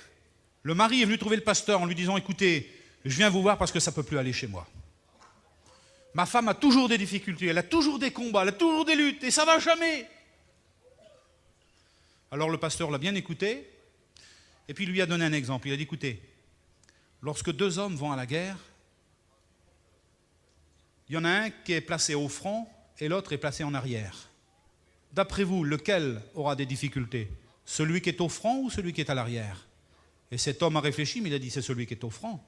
le mari est venu trouver le pasteur en lui disant « Écoutez, je viens vous voir parce que ça ne peut plus aller chez moi. Ma femme a toujours des difficultés, elle a toujours des combats, elle a toujours des luttes, et ça ne va jamais. » Alors le pasteur l'a bien écouté, et puis il lui a donné un exemple. Il a dit « Écoutez, lorsque deux hommes vont à la guerre, il y en a un qui est placé au front et l'autre est placé en arrière. D'après vous, lequel aura des difficultés? Celui qui est au front ou celui qui est à l'arrière? » Et cet homme a réfléchi, mais il a dit « C'est celui qui est au front. »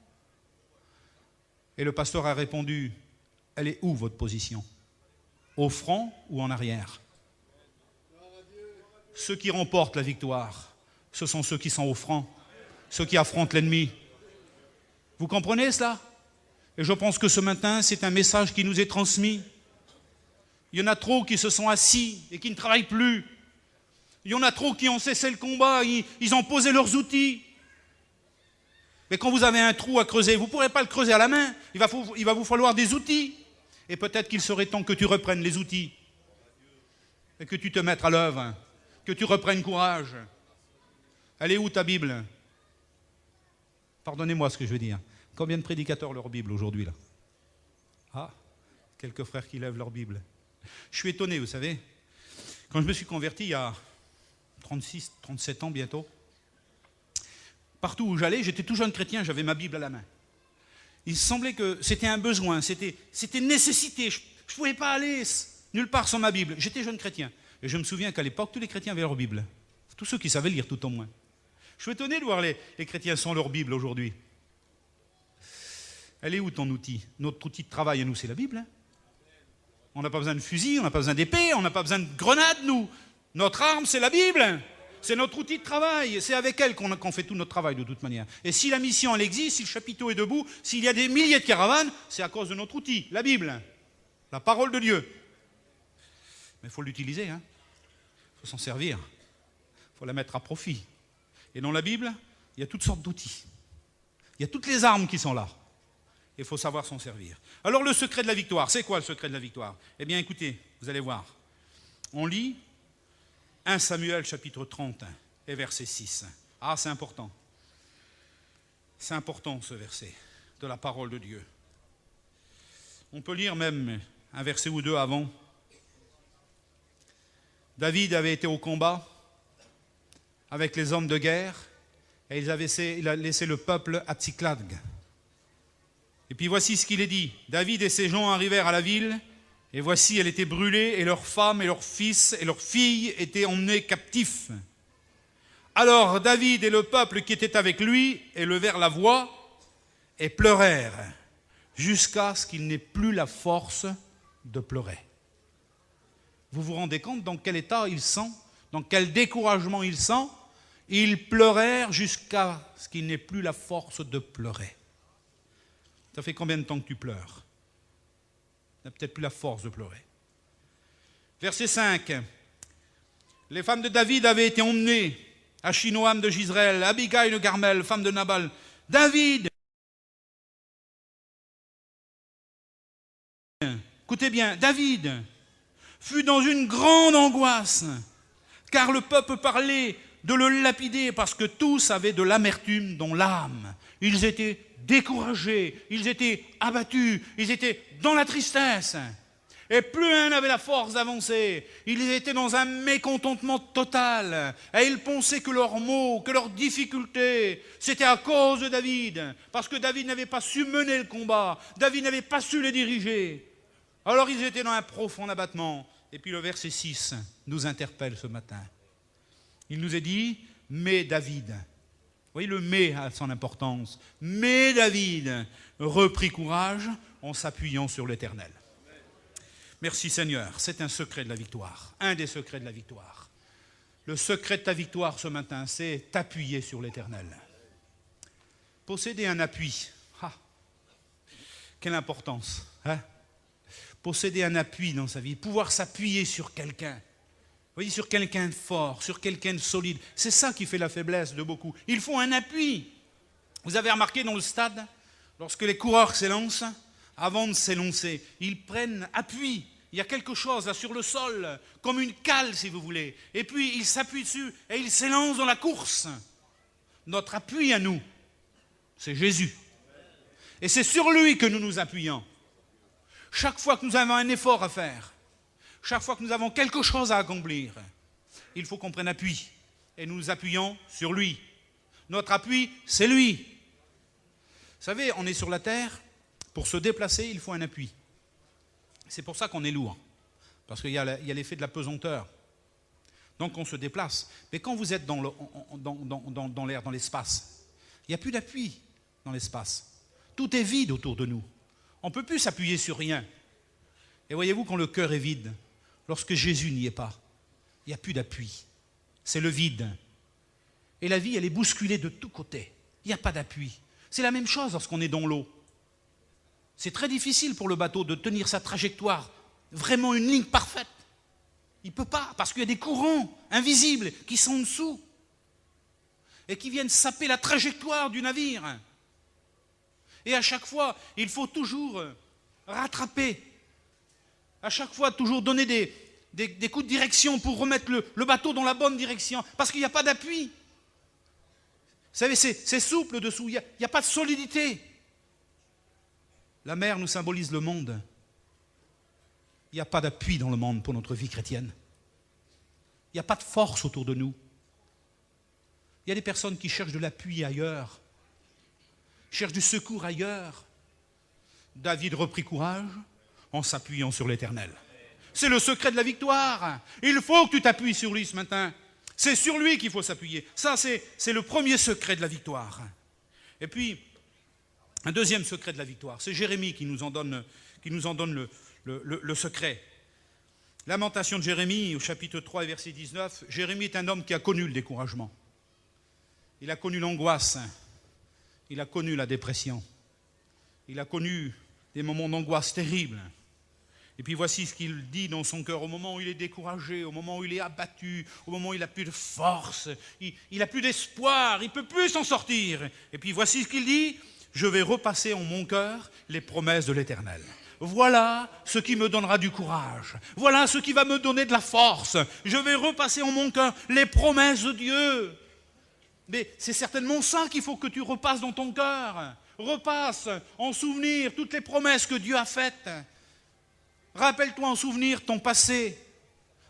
Et le pasteur a répondu « Elle est où votre position? Au front ou en arrière? » Ceux qui remportent la victoire, ce sont ceux qui sont au front, ceux qui affrontent l'ennemi. Vous comprenez cela? Et je pense que ce matin, c'est un message qui nous est transmis. Il y en a trop qui se sont assis et qui ne travaillent plus. Il y en a trop qui ont cessé le combat, ils ont posé leurs outils. Mais quand vous avez un trou à creuser, vous ne pourrez pas le creuser à la main. Il va vous falloir des outils. Et peut-être qu'il serait temps que tu reprennes les outils. Et que tu te mettes à l'œuvre. Que tu reprennes courage. Elle est où ta Bible? Pardonnez-moi ce que je veux dire. Combien de prédicateurs leur Bible aujourd'hui là? Ah, quelques frères qui lèvent leur Bible. Je suis étonné, vous savez. Quand je me suis converti il y a 36, 37 ans bientôt, partout où j'allais, j'étais tout jeune chrétien, j'avais ma Bible à la main. Il semblait que c'était un besoin, c'était nécessité. Je ne pouvais pas aller nulle part sans ma Bible. J'étais jeune chrétien. Et je me souviens qu'à l'époque, tous les chrétiens avaient leur Bible. Tous ceux qui savaient lire tout au moins. Je suis étonné de voir les chrétiens sans leur Bible aujourd'hui. Elle est où ton outil? Notre outil de travail à nous, c'est la Bible. Hein. On n'a pas besoin de fusil, on n'a pas besoin d'épée, on n'a pas besoin de grenades, nous. Notre arme, c'est la Bible. C'est notre outil de travail. C'est avec elle qu'on fait tout notre travail, de toute manière. Et si la mission, elle existe, si le chapiteau est debout, s'il y a des milliers de caravanes, c'est à cause de notre outil, la Bible, la parole de Dieu. Mais il faut l'utiliser, hein. Il faut s'en servir. Il faut la mettre à profit. Et dans la Bible, il y a toutes sortes d'outils. Il y a toutes les armes qui sont là. Il faut savoir s'en servir. Alors le secret de la victoire, c'est quoi le secret de la victoire? Eh bien écoutez, vous allez voir. On lit 1 Samuel chapitre 30 et verset 6. Ah, c'est important. C'est important ce verset de la parole de Dieu. On peut lire même un verset ou deux avant. David avait été au combat avec les hommes de guerre et il a laissé le peuple à Tsiklag. Et puis voici ce qu'il est dit. David et ses gens arrivèrent à la ville, et voici elle était brûlée, et leurs femmes et leurs fils et leurs filles étaient emmenés captifs. Alors David et le peuple qui était avec lui élevèrent la voix et pleurèrent, jusqu'à ce qu'il n'ait plus la force de pleurer. Vous vous rendez compte dans quel état ils sont, dans quel découragement ils sont? Ils pleurèrent jusqu'à ce qu'il n'ait plus la force de pleurer. Ça fait combien de temps que tu pleures? Tu n'as peut-être plus la force de pleurer. Verset 5. Les femmes de David avaient été emmenées à Shinoam de Gisraël, Abigail de Carmel, femme de Nabal. David, écoutez bien, David fut dans une grande angoisse, car le peuple parlait de le lapider, parce que tous avaient de l'amertume dans l'âme. Ils étaient découragés, ils étaient abattus, ils étaient dans la tristesse. Et plus un n'avait la force d'avancer, ils étaient dans un mécontentement total. Et ils pensaient que leurs maux, que leurs difficultés, c'était à cause de David. Parce que David n'avait pas su mener le combat, David n'avait pas su les diriger. Alors ils étaient dans un profond abattement. Et puis le verset 6 nous interpelle ce matin. Il nous est dit, mais David... Vous voyez, le « mais » a son importance. Mais David reprit courage en s'appuyant sur l'Éternel. Merci Seigneur, c'est un secret de la victoire, un des secrets de la victoire. Le secret de ta victoire ce matin, c'est t'appuyer sur l'Éternel. Posséder un appui, quelle importance, hein? Posséder un appui dans sa vie, pouvoir s'appuyer sur quelqu'un. Vous voyez, sur quelqu'un de fort, sur quelqu'un de solide. C'est ça qui fait la faiblesse de beaucoup. Il faut un appui. Vous avez remarqué dans le stade, lorsque les coureurs s'élancent, avant de s'élancer, ils prennent appui. Il y a quelque chose là sur le sol, comme une cale si vous voulez. Et puis ils s'appuient dessus et ils s'élancent dans la course. Notre appui à nous, c'est Jésus. Et c'est sur lui que nous nous appuyons. Chaque fois que nous avons un effort à faire, chaque fois que nous avons quelque chose à accomplir, il faut qu'on prenne appui. Et nous nous appuyons sur lui. Notre appui, c'est lui. Vous savez, on est sur la terre, pour se déplacer, il faut un appui. C'est pour ça qu'on est lourd. Parce qu'il y a l'effet de la pesanteur. Donc on se déplace. Mais quand vous êtes dans l'air, dans l'espace, il n'y a plus d'appui dans l'espace. Tout est vide autour de nous. On ne peut plus s'appuyer sur rien. Et voyez-vous, quand le cœur est vide, lorsque Jésus n'y est pas, il n'y a plus d'appui. C'est le vide. Et la vie, elle est bousculée de tous côtés. Il n'y a pas d'appui. C'est la même chose lorsqu'on est dans l'eau. C'est très difficile pour le bateau de tenir sa trajectoire, vraiment une ligne parfaite. Il ne peut pas, parce qu'il y a des courants invisibles qui sont en dessous et qui viennent saper la trajectoire du navire. Et à chaque fois, il faut toujours rattraper. À chaque fois, toujours donner des coups de direction pour remettre le bateau dans la bonne direction, parce qu'il n'y a pas d'appui. Vous savez, c'est souple dessous, il n'y a pas de solidité. La mer nous symbolise le monde. Il n'y a pas d'appui dans le monde pour notre vie chrétienne. Il n'y a pas de force autour de nous. Il y a des personnes qui cherchent de l'appui ailleurs, cherchent du secours ailleurs. David reprit courage en s'appuyant sur l'Éternel. C'est le secret de la victoire. Il faut que tu t'appuies sur lui ce matin. C'est sur lui qu'il faut s'appuyer. Ça, c'est le premier secret de la victoire. Et puis, un deuxième secret de la victoire, c'est Jérémie qui nous en donne le secret. Lamentation de Jérémie, au chapitre 3 et verset 19. Jérémie est un homme qui a connu le découragement. Il a connu l'angoisse. Il a connu la dépression. Il a connu des moments d'angoisse terribles. Et puis voici ce qu'il dit dans son cœur au moment où il est découragé, au moment où il est abattu, au moment où il n'a plus de force, il n'a plus d'espoir, il ne peut plus s'en sortir. Et puis voici ce qu'il dit, je vais repasser en mon cœur les promesses de l'Éternel. Voilà ce qui me donnera du courage. Voilà ce qui va me donner de la force. Je vais repasser en mon cœur les promesses de Dieu. Mais c'est certainement ça qu'il faut que tu repasses dans ton cœur. Repasse en souvenir toutes les promesses que Dieu a faites. Rappelle-toi en souvenir ton passé.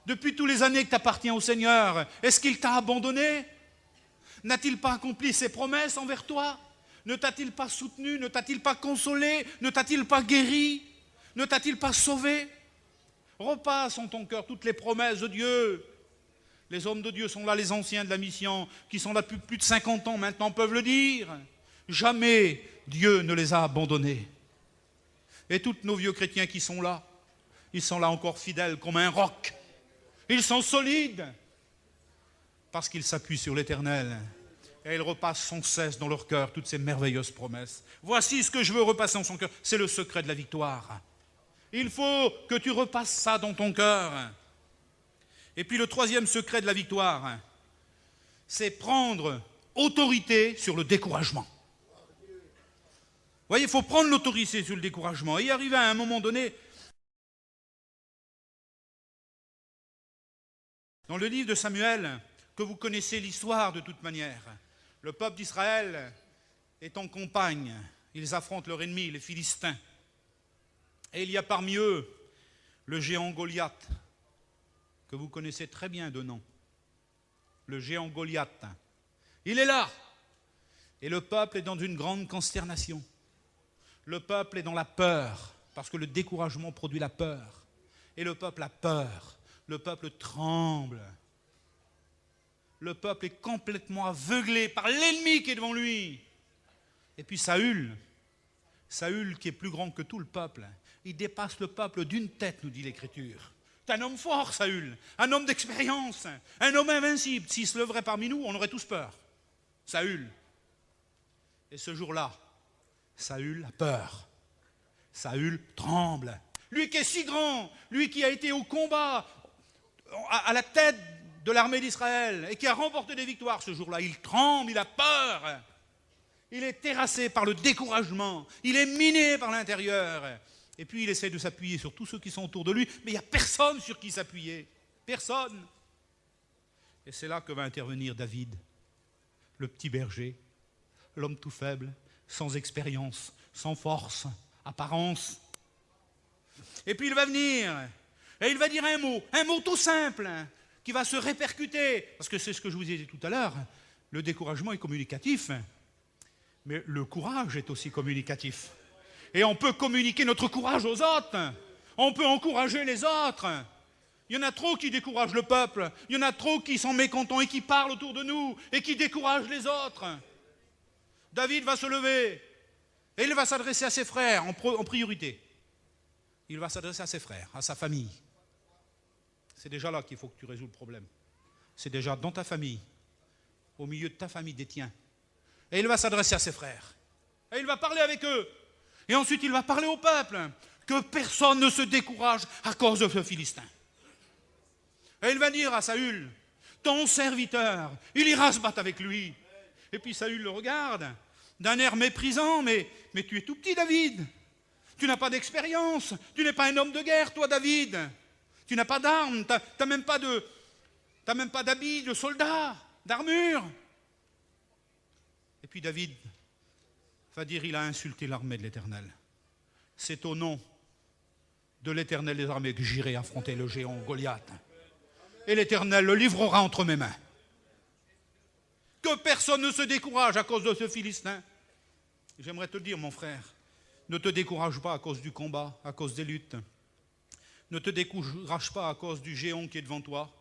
Depuis toutes les années que tu appartiens au Seigneur, est-ce qu'il t'a abandonné? N'a-t-il pas accompli ses promesses envers toi? Ne t'a-t-il pas soutenu? Ne t'a-t-il pas consolé? Ne t'a-t-il pas guéri? Ne t'a-t-il pas sauvé? Repasse en ton cœur toutes les promesses de Dieu. Les hommes de Dieu sont là, les anciens de la mission, qui sont là depuis plus de 50 ans maintenant, peuvent le dire. Jamais Dieu ne les a abandonnés. Et tous nos vieux chrétiens qui sont là, ils sont là encore fidèles comme un roc. Ils sont solides parce qu'ils s'appuient sur l'Éternel. Et ils repassent sans cesse dans leur cœur toutes ces merveilleuses promesses. Voici ce que je veux repasser dans son cœur. C'est le secret de la victoire. Il faut que tu repasses ça dans ton cœur. Et puis le troisième secret de la victoire, c'est prendre autorité sur le découragement. Vous voyez, il faut prendre l'autorité sur le découragement. Et y arriver à un moment donné. Dans le livre de Samuel, que vous connaissez l'histoire de toute manière, le peuple d'Israël est en campagne. Ils affrontent leur ennemi, les Philistins. Et il y a parmi eux le géant Goliath, que vous connaissez très bien de nom. Le géant Goliath. Il est là. Et le peuple est dans une grande consternation. Le peuple est dans la peur, parce que le découragement produit la peur. Et le peuple a peur. Le peuple tremble. Le peuple est complètement aveuglé par l'ennemi qui est devant lui. Et puis Saül qui est plus grand que tout le peuple, il dépasse le peuple d'une tête, nous dit l'Écriture. C'est un homme fort, Saül, un homme d'expérience, un homme invincible. S'il se leverait parmi nous, on aurait tous peur. Saül. Et ce jour-là, Saül a peur. Saül tremble. Lui qui est si grand, lui qui a été au combat, à la tête de l'armée d'Israël et qui a remporté des victoires ce jour-là, il tremble, il a peur. Il est terrassé par le découragement, il est miné par l'intérieur. Et puis il essaie de s'appuyer sur tous ceux qui sont autour de lui, mais il n'y a personne sur qui s'appuyer. Personne. Et c'est là que va intervenir David, le petit berger, l'homme tout faible, sans expérience, sans force, apparence. Et puis il va venir, et il va dire un mot tout simple, qui va se répercuter, parce que c'est ce que je vous ai dit tout à l'heure, le découragement est communicatif, mais le courage est aussi communicatif. Et on peut communiquer notre courage aux autres, on peut encourager les autres. Il y en a trop qui découragent le peuple, il y en a trop qui sont mécontents et qui parlent autour de nous, et qui découragent les autres. David va se lever, et il va s'adresser à ses frères en priorité. Il va s'adresser à ses frères, à sa famille. C'est déjà là qu'il faut que tu résous le problème. C'est déjà dans ta famille, au milieu de ta famille, des tiens. Et il va s'adresser à ses frères. Et il va parler avec eux. Et ensuite, il va parler au peuple. Que personne ne se décourage à cause de ce Philistin. Et il va dire à Saül, ton serviteur, il ira se battre avec lui. Et puis Saül le regarde, d'un air méprisant, mais tu es tout petit, David. Tu n'as pas d'expérience. Tu n'es pas un homme de guerre, toi, David. Tu n'as pas d'armes. Tu n'as même pas d'habits de soldat, d'armure. Et puis David va dire, il a insulté l'armée de l'Éternel. C'est au nom de l'Éternel des armées que j'irai affronter le géant Goliath. Et l'Éternel le livrera entre mes mains. Que personne ne se décourage à cause de ce Philistin. J'aimerais te dire, mon frère, ne te décourage pas à cause du combat, à cause des luttes. Ne te décourage pas à cause du géant qui est devant toi.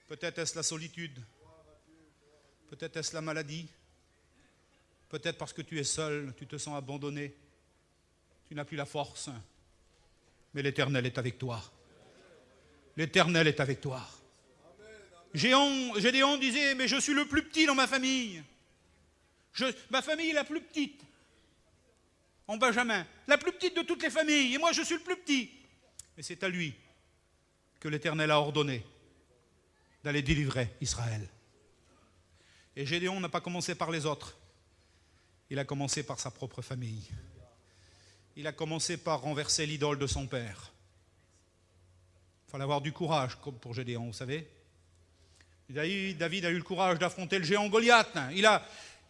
Peut-être est-ce la solitude. Peut-être est-ce la maladie. Peut-être parce que tu es seul, tu te sens abandonné. Tu n'as plus la force. Mais l'Éternel est avec toi. L'Éternel est avec toi. Gédéon disait, mais je suis le plus petit dans ma famille. Ma famille est la plus petite. En Benjamin, la plus petite de toutes les familles. Et moi, je suis le plus petit. Et c'est à lui que l'Éternel a ordonné d'aller délivrer Israël. Et Gédéon n'a pas commencé par les autres. Il a commencé par sa propre famille. Il a commencé par renverser l'idole de son père. Il fallait avoir du courage, comme pour Gédéon, vous savez. David a eu le courage d'affronter le géant Goliath.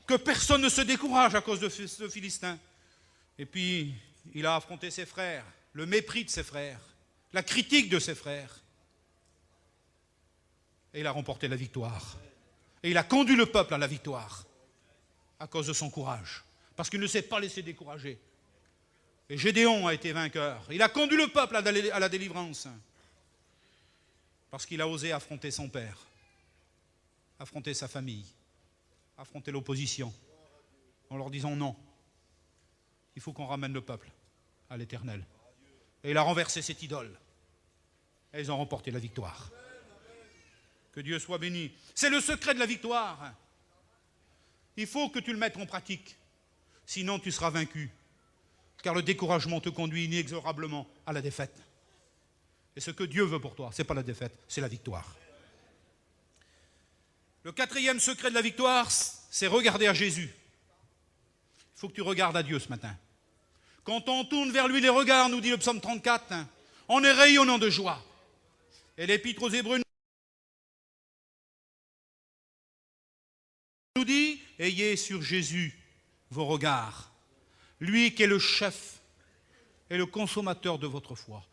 Que personne ne se décourage à cause de ce Philistin. Et puis, il a affronté ses frères, le mépris de ses frères, la critique de ses frères. Et il a remporté la victoire. Et il a conduit le peuple à la victoire à cause de son courage. Parce qu'il ne s'est pas laissé décourager. Et Gédéon a été vainqueur. Il a conduit le peuple à la délivrance. Parce qu'il a osé affronter son père, affronter sa famille, affronter l'opposition, en leur disant non. Il faut qu'on ramène le peuple à l'Éternel. Et il a renversé cette idole. Et ils ont remporté la victoire. Que Dieu soit béni. C'est le secret de la victoire. Il faut que tu le mettes en pratique. Sinon, tu seras vaincu. Car le découragement te conduit inexorablement à la défaite. Et ce que Dieu veut pour toi, ce n'est pas la défaite, c'est la victoire. Le quatrième secret de la victoire, c'est regarder à Jésus. Il faut que tu regardes à Dieu ce matin. Quand on tourne vers lui les regards, nous dit le psaume 34, on est rayonnant de joie. Et l'Épître aux Hébreux nous dit, ayez sur Jésus vos regards, lui qui est le chef et le consommateur de votre foi.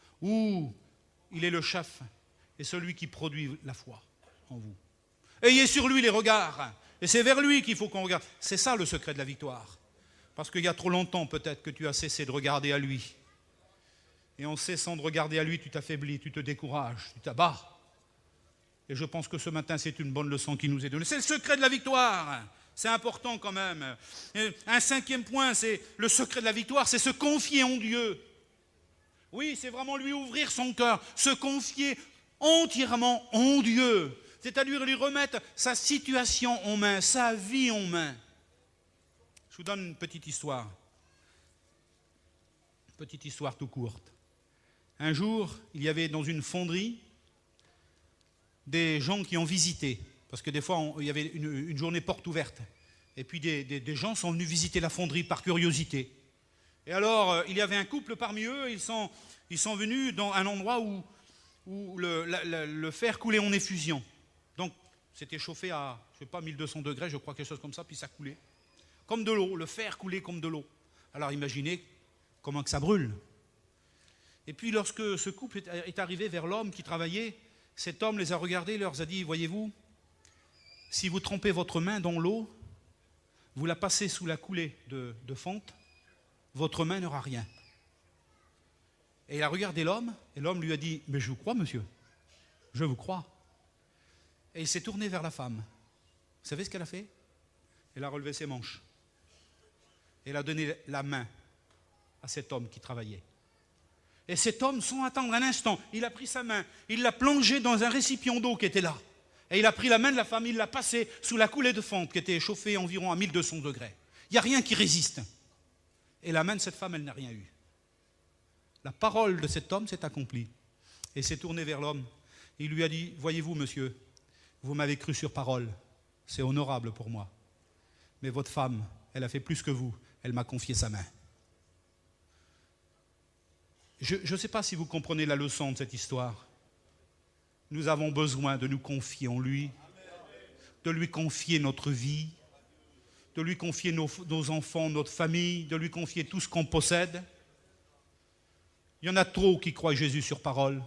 Il est le chef et celui qui produit la foi en vous. Ayez sur lui les regards, et c'est vers lui qu'il faut qu'on regarde. C'est ça le secret de la victoire. Parce qu'il y a trop longtemps peut-être que tu as cessé de regarder à lui. Et en cessant de regarder à lui, tu t'affaiblis, tu te décourages, tu t'abats. Et je pense que ce matin, c'est une bonne leçon qui nous est donnée. C'est le secret de la victoire. C'est important quand même. Un cinquième point, c'est le secret de la victoire, c'est se confier en Dieu. Oui, c'est vraiment lui ouvrir son cœur, se confier entièrement en Dieu. C'est-à-dire lui remettre sa situation en main, sa vie en main. Je vous donne une petite histoire. Une petite histoire tout courte. Un jour, il y avait dans une fonderie des gens qui ont visité. Parce que des fois, il y avait une journée porte ouverte. Et puis des gens sont venus visiter la fonderie par curiosité. Et alors, il y avait un couple parmi eux, ils sont venus dans un endroit où le fer coulait en effusion. Donc, c'était chauffé à, je ne sais pas, 1200 degrés, je crois, quelque chose comme ça, puis ça coulait. Comme de l'eau, le fer coulait comme de l'eau. Alors, imaginez comment que ça brûle. Et puis, lorsque ce couple est arrivé vers l'homme qui travaillait, cet homme les a regardés et leur a dit, voyez-vous, si vous trempez votre main dans l'eau, vous la passez sous la coulée de fonte, votre main n'aura rien. Et il a regardé l'homme, et l'homme lui a dit, mais je vous crois, monsieur, je vous crois. Et il s'est tourné vers la femme. Vous savez ce qu'elle a fait? Elle a relevé ses manches. Elle a donné la main à cet homme qui travaillait. Et cet homme, sans attendre un instant, il a pris sa main, il l'a plongée dans un récipient d'eau qui était là. Et il a pris la main de la femme, il l'a passée sous la coulée de fonte qui était chauffée environ à 1200 degrés. Il n'y a rien qui résiste. Et la main de cette femme, elle n'a rien eu. La parole de cet homme s'est accomplie. Et s'est tourné vers l'homme. Il lui a dit, voyez-vous, monsieur, vous m'avez cru sur parole. C'est honorable pour moi. Mais votre femme, elle a fait plus que vous. Elle m'a confié sa main. Je ne sais pas si vous comprenez la leçon de cette histoire. Nous avons besoin de nous confier en lui, de lui confier notre vie, de lui confier nos enfants, notre famille, de lui confier tout ce qu'on possède. Il y en a trop qui croient Jésus sur parole,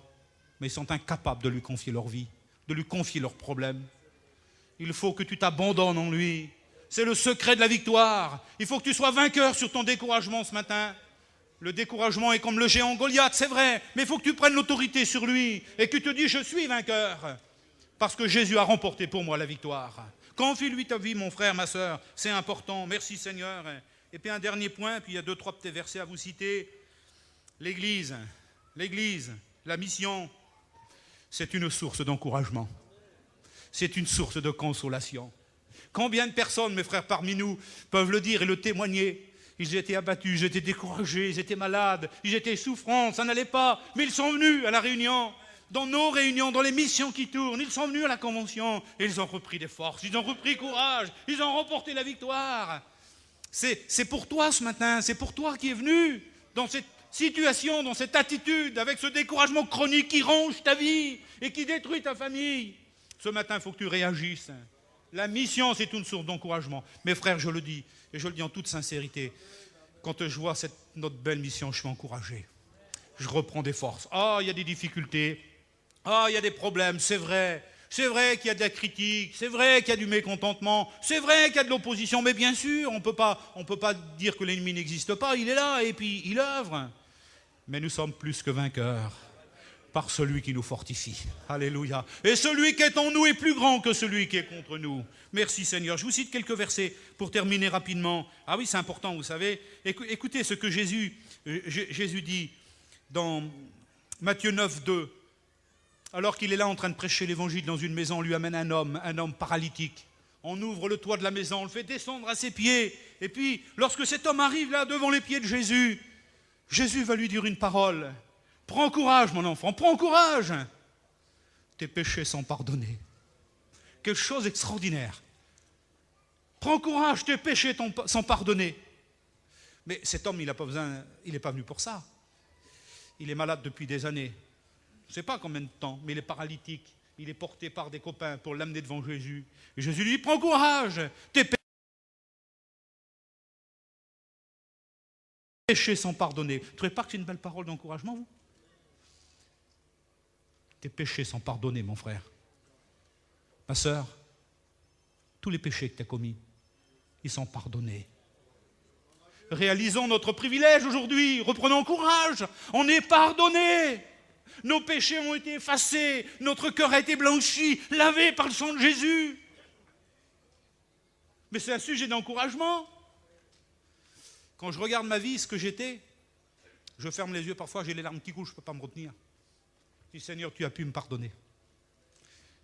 mais ils sont incapables de lui confier leur vie, de lui confier leurs problèmes. Il faut que tu t'abandonnes en lui. C'est le secret de la victoire. Il faut que tu sois vainqueur sur ton découragement ce matin. Le découragement est comme le géant Goliath, c'est vrai, mais il faut que tu prennes l'autorité sur lui et que tu te dis, je suis vainqueur, parce que Jésus a remporté pour moi la victoire. Confie-lui ta vie, mon frère, ma soeur, c'est important, merci Seigneur. Et puis un dernier point, puis il y a 2-3 petits versets à vous citer. L'Église, la mission. c'est une source d'encouragement. C'est une source de consolation. Combien de personnes, mes frères, parmi nous, peuvent le dire et le témoigner? Ils étaient abattus, ils étaient découragés, ils étaient malades, ils étaient souffrants, ça n'allait pas. Mais ils sont venus à la réunion, dans nos réunions, dans les missions qui tournent. Ils sont venus à la convention et ils ont repris des forces, ils ont repris courage, ils ont remporté la victoire. C'est pour toi ce matin, c'est pour toi qui es venu dans cette situation, dans cette attitude, avec ce découragement chronique qui ronge ta vie et qui détruit ta famille. Ce matin, il faut que tu réagisses. La mission, c'est une source d'encouragement. Mes frères, je le dis, et je le dis en toute sincérité, quand je vois notre belle mission, je suis encouragé. Je reprends des forces. Ah, il y a des difficultés. Ah, il y a des problèmes, c'est vrai. C'est vrai qu'il y a de la critique, c'est vrai qu'il y a du mécontentement, c'est vrai qu'il y a de l'opposition, mais bien sûr, on ne peut pas dire que l'ennemi n'existe pas, il est là et puis il œuvre. Mais nous sommes plus que vainqueurs par celui qui nous fortifie. Alléluia. Et celui qui est en nous est plus grand que celui qui est contre nous. Merci Seigneur. Je vous cite quelques versets pour terminer rapidement. Ah oui, c'est important, vous savez. Écoutez ce que Jésus dit dans Matthieu 9, 2. Alors qu'il est là en train de prêcher l'évangile dans une maison, on lui amène un homme paralytique. On ouvre le toit de la maison, on le fait descendre à ses pieds. Et puis, lorsque cet homme arrive là devant les pieds de Jésus, Jésus va lui dire une parole. Prends courage, mon enfant, prends courage. Tes péchés sont pardonnés. Quelque chose d'extraordinaire. Prends courage, tes péchés sont pardonnés. Mais cet homme, il n'est pas venu pour ça. Il est malade depuis des années. Je ne sais pas combien de temps, mais il est paralytique. Il est porté par des copains pour l'amener devant Jésus. Et Jésus lui dit, prends courage, tes péchés sont pardonnés. Vous ne trouvez pas que c'est une belle parole d'encouragement, vous? Tes péchés sont pardonnés, mon frère. Ma sœur, tous les péchés que tu as commis, ils sont pardonnés. Réalisons notre privilège aujourd'hui, reprenons courage, on est pardonnés. Nos péchés ont été effacés, notre cœur a été blanchi, lavé par le sang de Jésus. Mais c'est un sujet d'encouragement. Quand je regarde ma vie, ce que j'étais, je ferme les yeux, parfois j'ai les larmes qui coulent, je ne peux pas me retenir. Je dis, Seigneur, tu as pu me pardonner.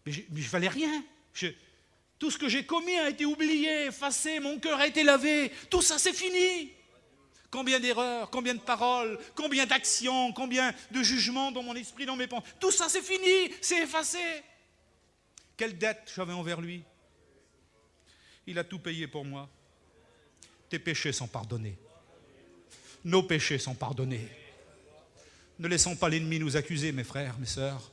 Mais je ne valais rien. Tout ce que j'ai commis a été oublié, effacé, mon cœur a été lavé. Tout ça, c'est fini. Combien d'erreurs, combien de paroles, combien d'actions, combien de jugements dans mon esprit, dans mes pensées. Tout ça, c'est fini, c'est effacé. Quelle dette j'avais envers lui. Il a tout payé pour moi. Tes péchés sont pardonnés. Nos péchés sont pardonnés. Ne laissons pas l'ennemi nous accuser, mes frères, mes sœurs.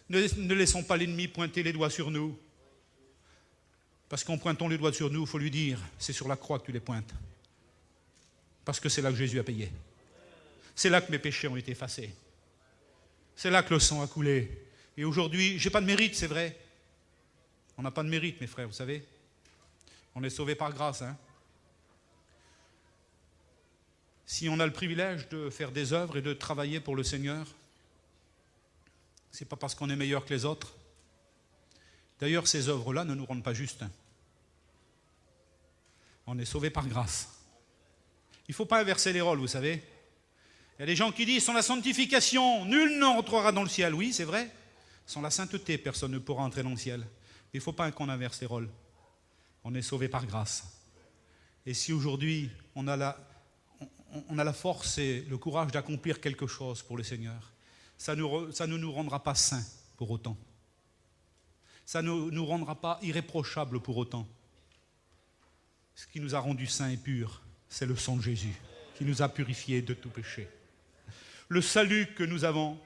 Ne laissons pas l'ennemi pointer les doigts sur nous. Parce qu'en pointant les doigts sur nous, il faut lui dire, c'est sur la croix que tu les pointes. Parce que c'est là que Jésus a payé. C'est là que mes péchés ont été effacés. C'est là que le sang a coulé. Et aujourd'hui, je n'ai pas de mérite, c'est vrai. On n'a pas de mérite, mes frères, vous savez. On est sauvés par grâce, hein. Si on a le privilège de faire des œuvres et de travailler pour le Seigneur, ce n'est pas parce qu'on est meilleur que les autres. D'ailleurs, ces œuvres-là ne nous rendent pas justes. On est sauvés par grâce. Il ne faut pas inverser les rôles, vous savez. Il y a des gens qui disent, sans la sanctification, nul n'entrera dans le ciel. Oui, c'est vrai. Sans la sainteté, personne ne pourra entrer dans le ciel. Mais il ne faut pas qu'on inverse les rôles. On est sauvés par grâce. Et si aujourd'hui, on a la force et le courage d'accomplir quelque chose pour le Seigneur, ça ne nous rendra pas saints pour autant. Ça ne nous rendra pas irréprochables pour autant. Ce qui nous a rendus saints et purs, c'est le sang de Jésus qui nous a purifiés de tout péché. Le salut que nous avons,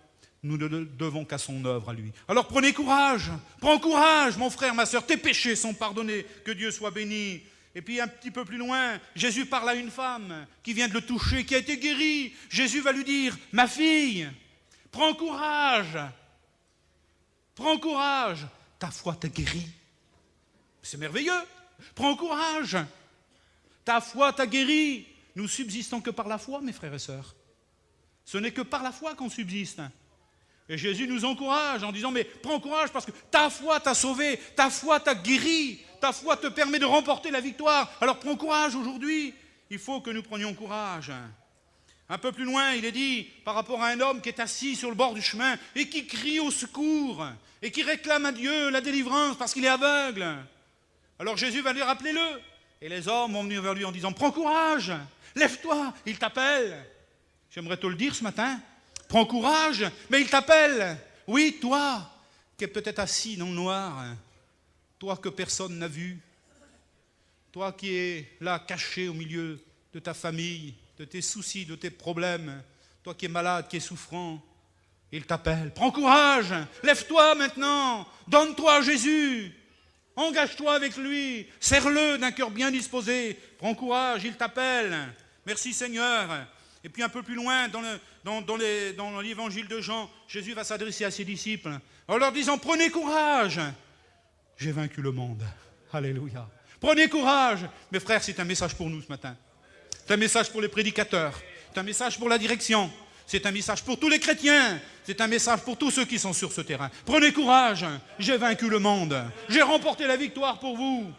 nous ne le devons qu'à son œuvre à lui. Alors prenez courage, prends courage, mon frère, ma sœur, tes péchés sont pardonnés, que Dieu soit béni. Et puis un petit peu plus loin, Jésus parle à une femme qui vient de le toucher, qui a été guérie. Jésus va lui dire, ma fille, prends courage, ta foi t'a guérie. C'est merveilleux, prends courage, ta foi t'a guérie. Nous subsistons que par la foi, mes frères et sœurs. Ce n'est que par la foi qu'on subsiste. Et Jésus nous encourage en disant, mais prends courage parce que ta foi t'a sauvé, ta foi t'a guéri, ta foi te permet de remporter la victoire. Alors prends courage aujourd'hui. Il faut que nous prenions courage. Un peu plus loin, il est dit, par rapport à un homme qui est assis sur le bord du chemin et qui crie au secours et qui réclame à Dieu la délivrance parce qu'il est aveugle. Alors Jésus va lui rappeler le. Et les hommes vont venir vers lui en disant, prends courage, lève-toi, il t'appelle. J'aimerais te le dire ce matin, prends courage, mais il t'appelle. Oui, toi, qui es peut-être assis dans le noir, toi que personne n'a vu, toi qui es là caché au milieu de ta famille, de tes soucis, de tes problèmes, toi qui es malade, qui es souffrant, il t'appelle. Prends courage, lève-toi maintenant, donne-toi à Jésus, engage-toi avec lui, serre-le d'un cœur bien disposé, prends courage, il t'appelle. Merci Seigneur. Et puis un peu plus loin, dans l'évangile de Jean, Jésus va s'adresser à ses disciples en leur disant, prenez courage, j'ai vaincu le monde. Alléluia. Prenez courage. Mes frères, c'est un message pour nous ce matin. C'est un message pour les prédicateurs. C'est un message pour la direction. C'est un message pour tous les chrétiens. C'est un message pour tous ceux qui sont sur ce terrain. Prenez courage. J'ai vaincu le monde. J'ai remporté la victoire pour vous.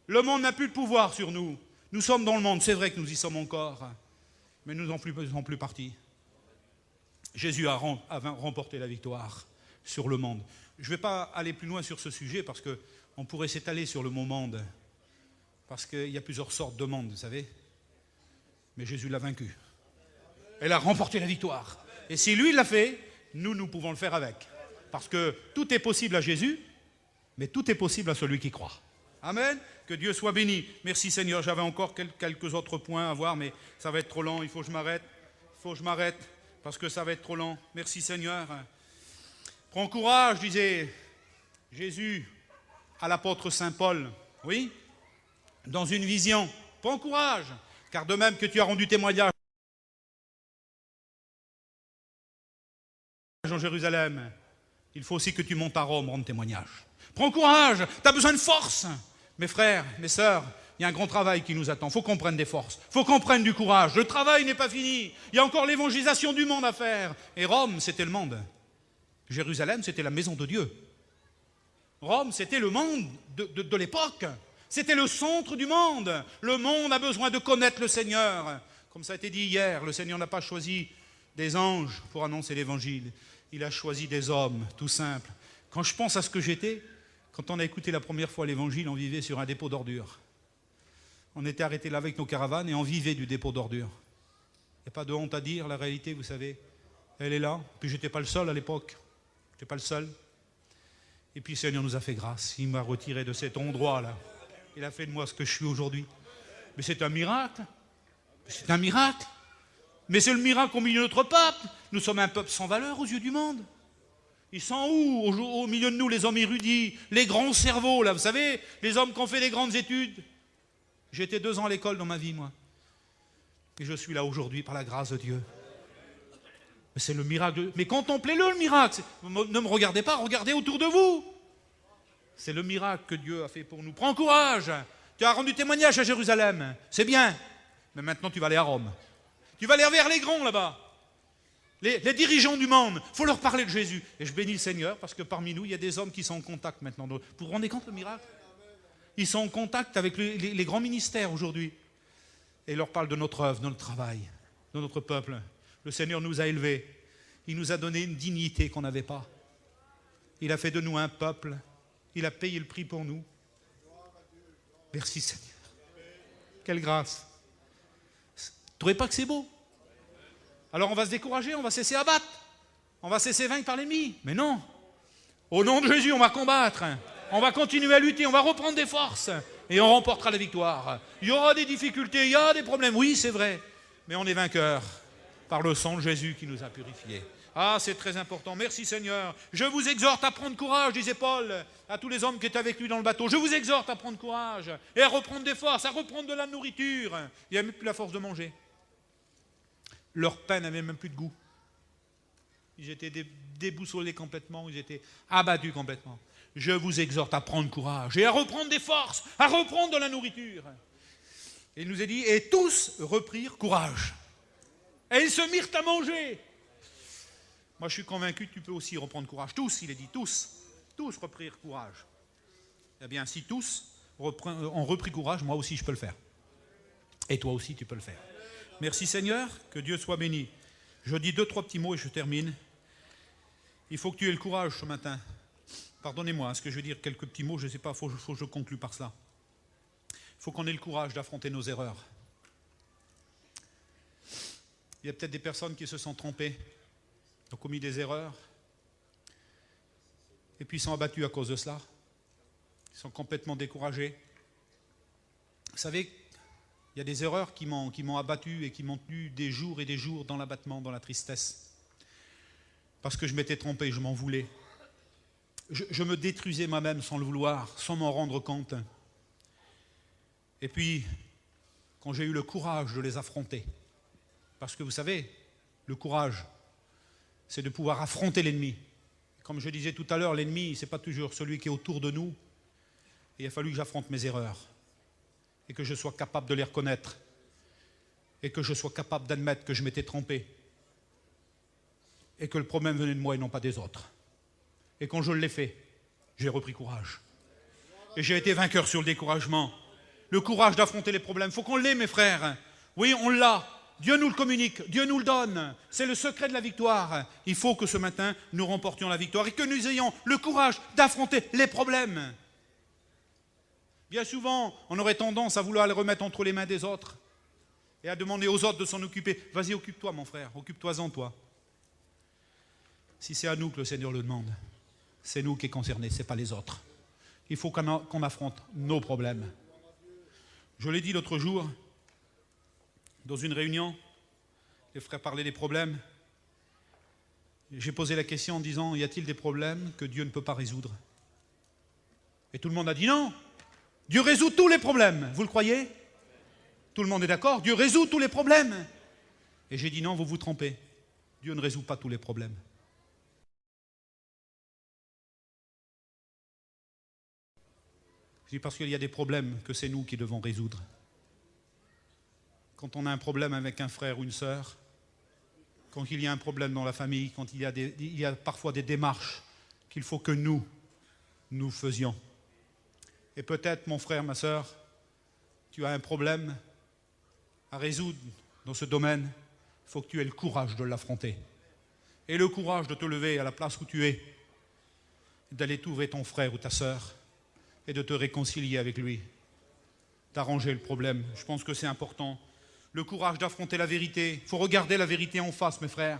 Le monde n'a plus de pouvoir sur nous. Nous sommes dans le monde. C'est vrai que nous y sommes encore. Mais nous n'en faisons plus partie. Jésus a remporté la victoire sur le monde. Je ne vais pas aller plus loin sur ce sujet parce qu'on pourrait s'étaler sur le mot monde. Parce qu'il y a plusieurs sortes de monde, vous savez. Mais Jésus l'a vaincu. Elle a remporté la victoire. Et si lui l'a fait, nous pouvons le faire avec. Parce que tout est possible à Jésus, mais tout est possible à celui qui croit. Amen. Que Dieu soit béni. Merci Seigneur. J'avais encore quelques autres points à voir, mais ça va être trop lent. Il faut que je m'arrête. Parce que ça va être trop lent. Merci Seigneur. Prends courage, disait Jésus à l'apôtre Saint Paul. Oui, dans une vision. Prends courage, car de même que tu as rendu témoignage en Jérusalem, il faut aussi que tu montes à Rome rendre témoignage. Prends courage, tu as besoin de force. Mes frères, mes sœurs, il y a un grand travail qui nous attend. Il faut qu'on prenne des forces, il faut qu'on prenne du courage. Le travail n'est pas fini. Il y a encore l'évangélisation du monde à faire. Et Rome, c'était le monde. Jérusalem, c'était la maison de Dieu. Rome, c'était le monde de l'époque. C'était le centre du monde. Le monde a besoin de connaître le Seigneur. Comme ça a été dit hier, le Seigneur n'a pas choisi des anges pour annoncer l'évangile. Il a choisi des hommes, tout simple. Quand je pense à ce que j'étais, quand on a écouté la première fois l'évangile, on vivait sur un dépôt d'ordures. On était arrêtés là avec nos caravanes et on vivait du dépôt d'ordures. Il n'y a pas de honte à dire, la réalité, vous savez, elle est là. Puis je n'étais pas le seul à l'époque. Je n'étais pas le seul. Et puis le Seigneur nous a fait grâce. Il m'a retiré de cet endroit-là. Il a fait de moi ce que je suis aujourd'hui. Mais c'est un miracle. C'est un miracle. Mais c'est le miracle au milieu de notre peuple. Nous sommes un peuple sans valeur aux yeux du monde. Ils sont où au milieu de nous, les hommes érudits, les grands cerveaux, là, vous savez, les hommes qui ont fait des grandes études. J'ai été 2 ans à l'école dans ma vie, moi. Et je suis là aujourd'hui par la grâce de Dieu. Mais c'est le miracle. Mais contemplez-le, le miracle. Ne me regardez pas, regardez autour de vous. C'est le miracle que Dieu a fait pour nous. Prends courage. Tu as rendu témoignage à Jérusalem. C'est bien. Mais maintenant, tu vas aller à Rome. Tu vas aller vers les grands là-bas. Les dirigeants du monde. Il faut leur parler de Jésus. Et je bénis le Seigneur parce que parmi nous, il y a des hommes qui sont en contact maintenant. Vous vous rendez compte le miracle? Ils sont en contact avec les grands ministères aujourd'hui. Et ils leur parlent de notre œuvre, de notre travail, de notre peuple. Le Seigneur nous a élevés. Il nous a donné une dignité qu'on n'avait pas. Il a fait de nous un peuple. Il a payé le prix pour nous. Merci Seigneur. Quelle grâce. Tu ne trouvez pas que c'est beau? Alors on va se décourager, on va cesser à battre. On va cesser vaincre par l'ennemi. Mais non. Au nom de Jésus, on va combattre. On va continuer à lutter, on va reprendre des forces. Et on remportera la victoire. Il y aura des difficultés, il y a des problèmes. Oui, c'est vrai. Mais on est vainqueurs par le sang de Jésus qui nous a purifiés. Ah, c'est très important. Merci Seigneur. Je vous exhorte à prendre courage, disait Paul, à tous les hommes qui étaient avec lui dans le bateau. Je vous exhorte à prendre courage et à reprendre des forces, à reprendre de la nourriture. Il n'y a même plus la force de manger. Leur pain n'avait même plus de goût. Ils étaient déboussolés complètement, ils étaient abattus complètement. Je vous exhorte à prendre courage et à reprendre des forces, à reprendre de la nourriture. Et il nous est dit, et tous reprirent courage. Et ils se mirent à manger. Moi, je suis convaincu que tu peux aussi reprendre courage. Tous, il est dit, tous reprirent courage. Eh bien, si tous ont repris courage, moi aussi, je peux le faire. Et toi aussi, tu peux le faire. Merci Seigneur, que Dieu soit béni. Je dis 2-3 petits mots et je termine. Il faut que tu aies le courage ce matin. Pardonnez-moi, est-ce que je vais dire quelques petits mots? Je ne sais pas, il faut que je conclue par cela. Il faut qu'on ait le courage d'affronter nos erreurs. Il y a peut-être des personnes qui se sont trompées, ont commis des erreurs, et puis sont abattus à cause de cela. Ils sont complètement découragés. Vous savez, il y a des erreurs qui m'ont abattu et qui m'ont tenu des jours et des jours dans l'abattement, dans la tristesse. Parce que je m'étais trompé, je m'en voulais. Je me détruisais moi-même sans le vouloir, sans m'en rendre compte. Et puis, quand j'ai eu le courage de les affronter, parce que vous savez, le courage, c'est de pouvoir affronter l'ennemi. Comme je disais tout à l'heure, l'ennemi, ce n'est pas toujours celui qui est autour de nous. Et il a fallu que j'affronte mes erreurs. Et que je sois capable de les reconnaître. Et que je sois capable d'admettre que je m'étais trompé. Et que le problème venait de moi et non pas des autres. Et quand je l'ai fait, j'ai repris courage. Et j'ai été vainqueur sur le découragement. Le courage d'affronter les problèmes. Il faut qu'on l'ait, mes frères. Oui, on l'a. Dieu nous le communique, Dieu nous le donne. C'est le secret de la victoire. Il faut que ce matin, nous remportions la victoire et que nous ayons le courage d'affronter les problèmes. Bien souvent, on aurait tendance à vouloir les remettre entre les mains des autres et à demander aux autres de s'en occuper. Vas-y, occupe-toi, mon frère, occupe-toi-en, toi. Si c'est à nous que le Seigneur le demande, c'est nous qui sommes concernés, ce n'est pas les autres. Il faut qu'on affronte nos problèmes. Je l'ai dit l'autre jour, dans une réunion, les frères parlaient des problèmes. J'ai posé la question en disant, y a-t-il des problèmes que Dieu ne peut pas résoudre? Et tout le monde a dit non. Dieu résout tous les problèmes. Vous le croyez? Tout le monde est d'accord? Dieu résout tous les problèmes. Et j'ai dit non, vous vous trompez. Dieu ne résout pas tous les problèmes. Je dis parce qu'il y a des problèmes que c'est nous qui devons résoudre. Quand on a un problème avec un frère ou une sœur, quand il y a un problème dans la famille, quand il y a parfois des démarches qu'il faut que nous faisions. Et peut-être, mon frère, ma sœur, tu as un problème à résoudre dans ce domaine, il faut que tu aies le courage de l'affronter. Et le courage de te lever à la place où tu es, d'aller trouver ton frère ou ta sœur, et de te réconcilier avec lui, d'arranger le problème. Je pense que c'est important. Le courage d'affronter la vérité. Il faut regarder la vérité en face, mes frères.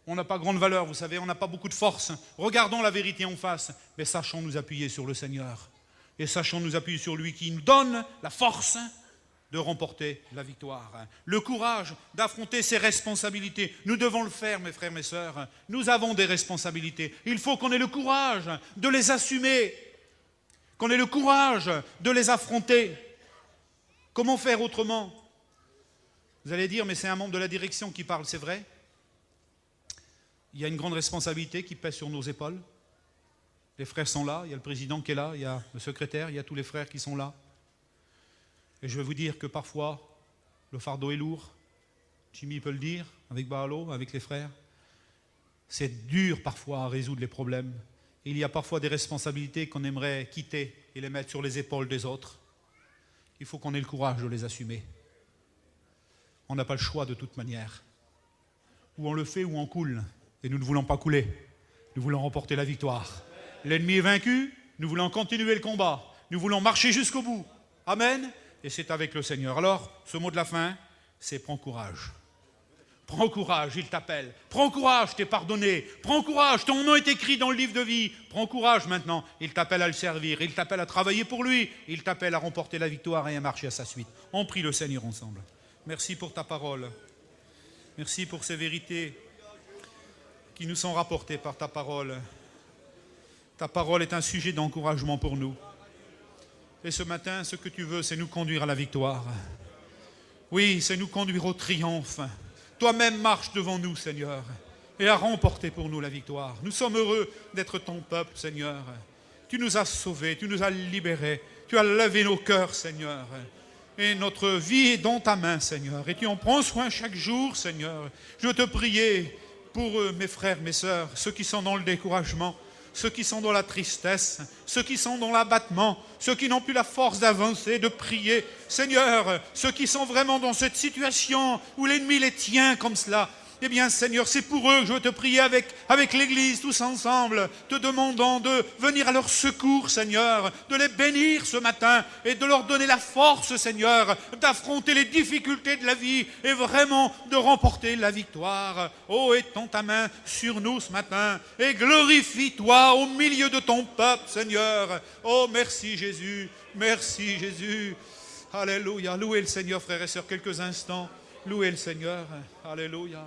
On n'a pas grande valeur, vous savez, on n'a pas beaucoup de force. Regardons la vérité en face, mais sachons nous appuyer sur le Seigneur. Et sachons nous appuyer sur lui qui nous donne la force de remporter la victoire. Le courage d'affronter ses responsabilités. Nous devons le faire, mes frères, mes sœurs. Nous avons des responsabilités. Il faut qu'on ait le courage de les assumer, qu'on ait le courage de les affronter. Comment faire autrement? Vous allez dire, mais c'est un membre de la direction qui parle, c'est vrai. Il y a une grande responsabilité qui pèse sur nos épaules. Les frères sont là, il y a le président qui est là, il y a le secrétaire, il y a tous les frères qui sont là. Et je vais vous dire que parfois, le fardeau est lourd. Jimmy peut le dire, avec Baalo, avec les frères. C'est dur parfois à résoudre les problèmes. Il y a parfois des responsabilités qu'on aimerait quitter et les mettre sur les épaules des autres. Il faut qu'on ait le courage de les assumer. On n'a pas le choix de toute manière. Ou on le fait ou on coule. Et nous ne voulons pas couler. Nous voulons remporter la victoire. L'ennemi est vaincu, nous voulons continuer le combat. Nous voulons marcher jusqu'au bout. Amen. Et c'est avec le Seigneur. Alors, ce mot de la fin, c'est prends courage. Prends courage, il t'appelle. Prends courage, t'es pardonné. Prends courage, ton nom est écrit dans le livre de vie. Prends courage maintenant, il t'appelle à le servir. Il t'appelle à travailler pour lui. Il t'appelle à remporter la victoire et à marcher à sa suite. On prie le Seigneur ensemble. Merci pour ta parole. Merci pour ces vérités qui nous sont rapportées par ta parole. Ta parole est un sujet d'encouragement pour nous. Et ce matin, ce que tu veux, c'est nous conduire à la victoire. Oui, c'est nous conduire au triomphe. Toi-même marche devant nous, Seigneur, et à remporter pour nous la victoire. Nous sommes heureux d'être ton peuple, Seigneur. Tu nous as sauvés, tu nous as libérés, tu as lavé nos cœurs, Seigneur. Et notre vie est dans ta main, Seigneur. Et tu en prends soin chaque jour, Seigneur. Je veux te prier pour mes frères, mes sœurs, ceux qui sont dans le découragement. ceux qui sont dans la tristesse, ceux qui sont dans l'abattement, ceux qui n'ont plus la force d'avancer, de prier. Seigneur, ceux qui sont vraiment dans cette situation où l'ennemi les tient comme cela, eh bien, Seigneur, c'est pour eux que je veux te prier avec l'Église, tous ensemble, te demandant de venir à leur secours, Seigneur, de les bénir ce matin et de leur donner la force, Seigneur, d'affronter les difficultés de la vie et vraiment de remporter la victoire. Oh, étends ta main sur nous ce matin et glorifie-toi au milieu de ton peuple, Seigneur. Oh, merci Jésus, merci Jésus. Alléluia. Louez le Seigneur, frères et sœurs, quelques instants. Louez le Seigneur. Alléluia.